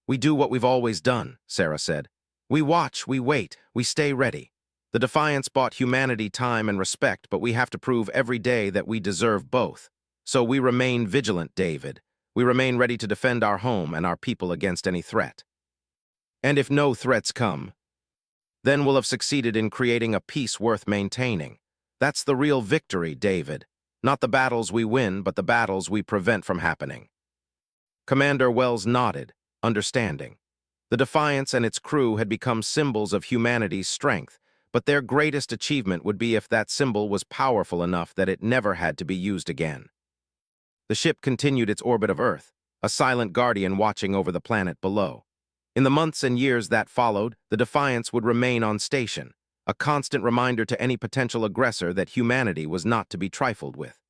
"We do what we've always done," Sarah said. "We watch, we wait, we stay ready. The Defiance bought humanity time and respect, but we have to prove every day that we deserve both. So we remain vigilant, David. We remain ready to defend our home and our people against any threat. And if no threats come, then we'll have succeeded in creating a peace worth maintaining. That's the real victory, David. Not the battles we win, but the battles we prevent from happening." Commander Wells nodded, understanding. The Defiance and its crew had become symbols of humanity's strength, but their greatest achievement would be if that symbol was powerful enough that it never had to be used again. The ship continued its orbit of Earth, a silent guardian watching over the planet below. In the months and years that followed, the Defiance would remain on station, a constant reminder to any potential aggressor that humanity was not to be trifled with.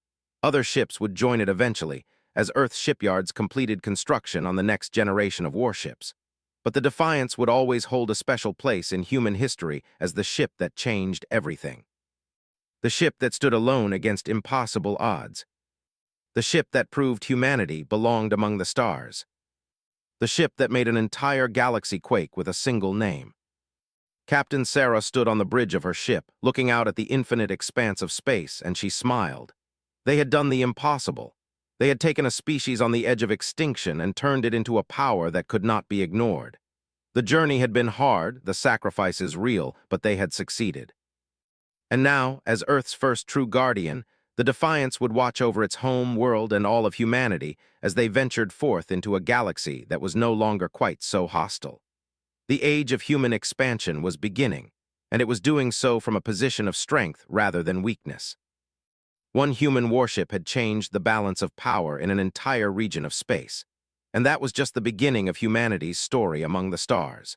Other ships would join it eventually, as Earth's shipyards completed construction on the next generation of warships. But the Defiance would always hold a special place in human history as the ship that changed everything. The ship that stood alone against impossible odds. The ship that proved humanity belonged among the stars. The ship that made an entire galaxy quake with a single name. Captain Sarah stood on the bridge of her ship, looking out at the infinite expanse of space, and she smiled. They had done the impossible. They had taken a species on the edge of extinction and turned it into a power that could not be ignored. The journey had been hard, the sacrifices real, but they had succeeded. And now, as Earth's first true guardian, the Defiance would watch over its home world and all of humanity as they ventured forth into a galaxy that was no longer quite so hostile. The age of human expansion was beginning, and it was doing so from a position of strength rather than weakness. One human warship had changed the balance of power in an entire region of space, and that was just the beginning of humanity's story among the stars.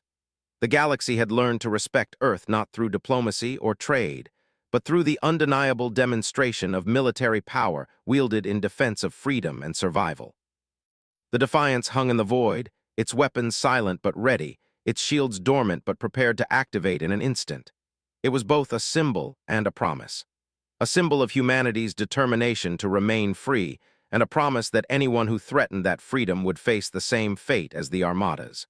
The galaxy had learned to respect Earth not through diplomacy or trade, but through the undeniable demonstration of military power wielded in defense of freedom and survival. The Defiance hung in the void, its weapons silent but ready, its shields dormant but prepared to activate in an instant. It was both a symbol and a promise. A symbol of humanity's determination to remain free, and a promise that anyone who threatened that freedom would face the same fate as the armadas.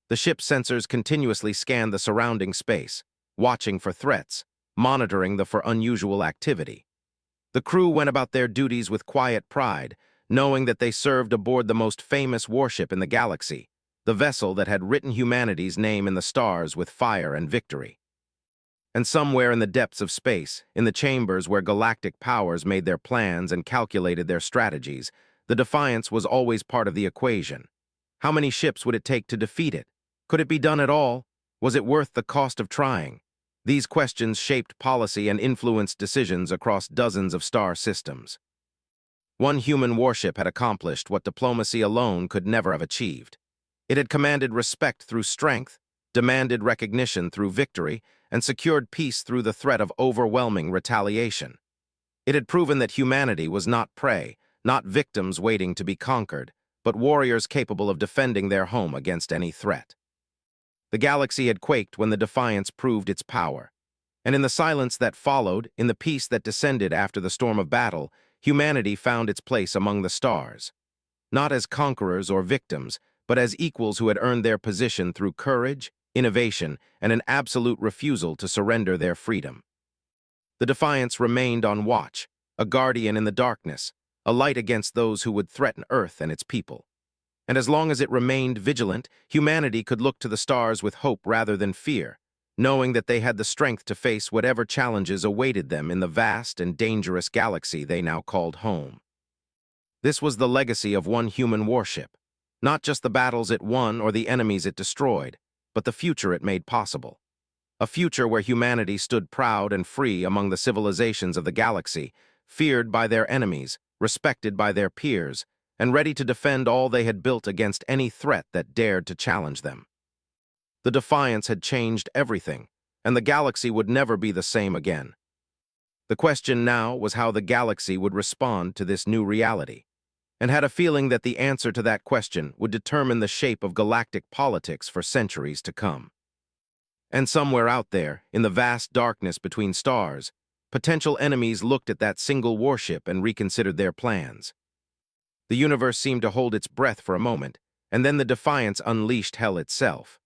The ship's sensors continuously scanned the surrounding space, watching for threats, monitoring for unusual activity. The crew went about their duties with quiet pride, knowing that they served aboard the most famous warship in the galaxy, the vessel that had written humanity's name in the stars with fire and victory. And somewhere in the depths of space, in the chambers where galactic powers made their plans and calculated their strategies, the Defiance was always part of the equation. How many ships would it take to defeat it? Could it be done at all? Was it worth the cost of trying? These questions shaped policy and influenced decisions across dozens of star systems. One human warship had accomplished what diplomacy alone could never have achieved. It had commanded respect through strength, demanded recognition through victory, and secured peace through the threat of overwhelming retaliation. It had proven that humanity was not prey, not victims waiting to be conquered, but warriors capable of defending their home against any threat. The galaxy had quaked when the Defiance proved its power. And in the silence that followed, in the peace that descended after the storm of battle, humanity found its place among the stars. Not as conquerors or victims, but as equals who had earned their position through courage, innovation, and an absolute refusal to surrender their freedom. The Defiance remained on watch, a guardian in the darkness, a light against those who would threaten Earth and its people. And as long as it remained vigilant, humanity could look to the stars with hope rather than fear, knowing that they had the strength to face whatever challenges awaited them in the vast and dangerous galaxy they now called home. This was the legacy of one human warship, not just the battles it won or the enemies it destroyed, but the future it made possible. A future where humanity stood proud and free among the civilizations of the galaxy, feared by their enemies, respected by their peers, and ready to defend all they had built against any threat that dared to challenge them. The Defiance had changed everything, and the galaxy would never be the same again. The question now was how the galaxy would respond to this new reality. and had a feeling that the answer to that question would determine the shape of galactic politics for centuries to come. And somewhere out there, in the vast darkness between stars, potential enemies looked at that single warship and reconsidered their plans. The universe seemed to hold its breath for a moment, and then the defiance unleashed hell itself.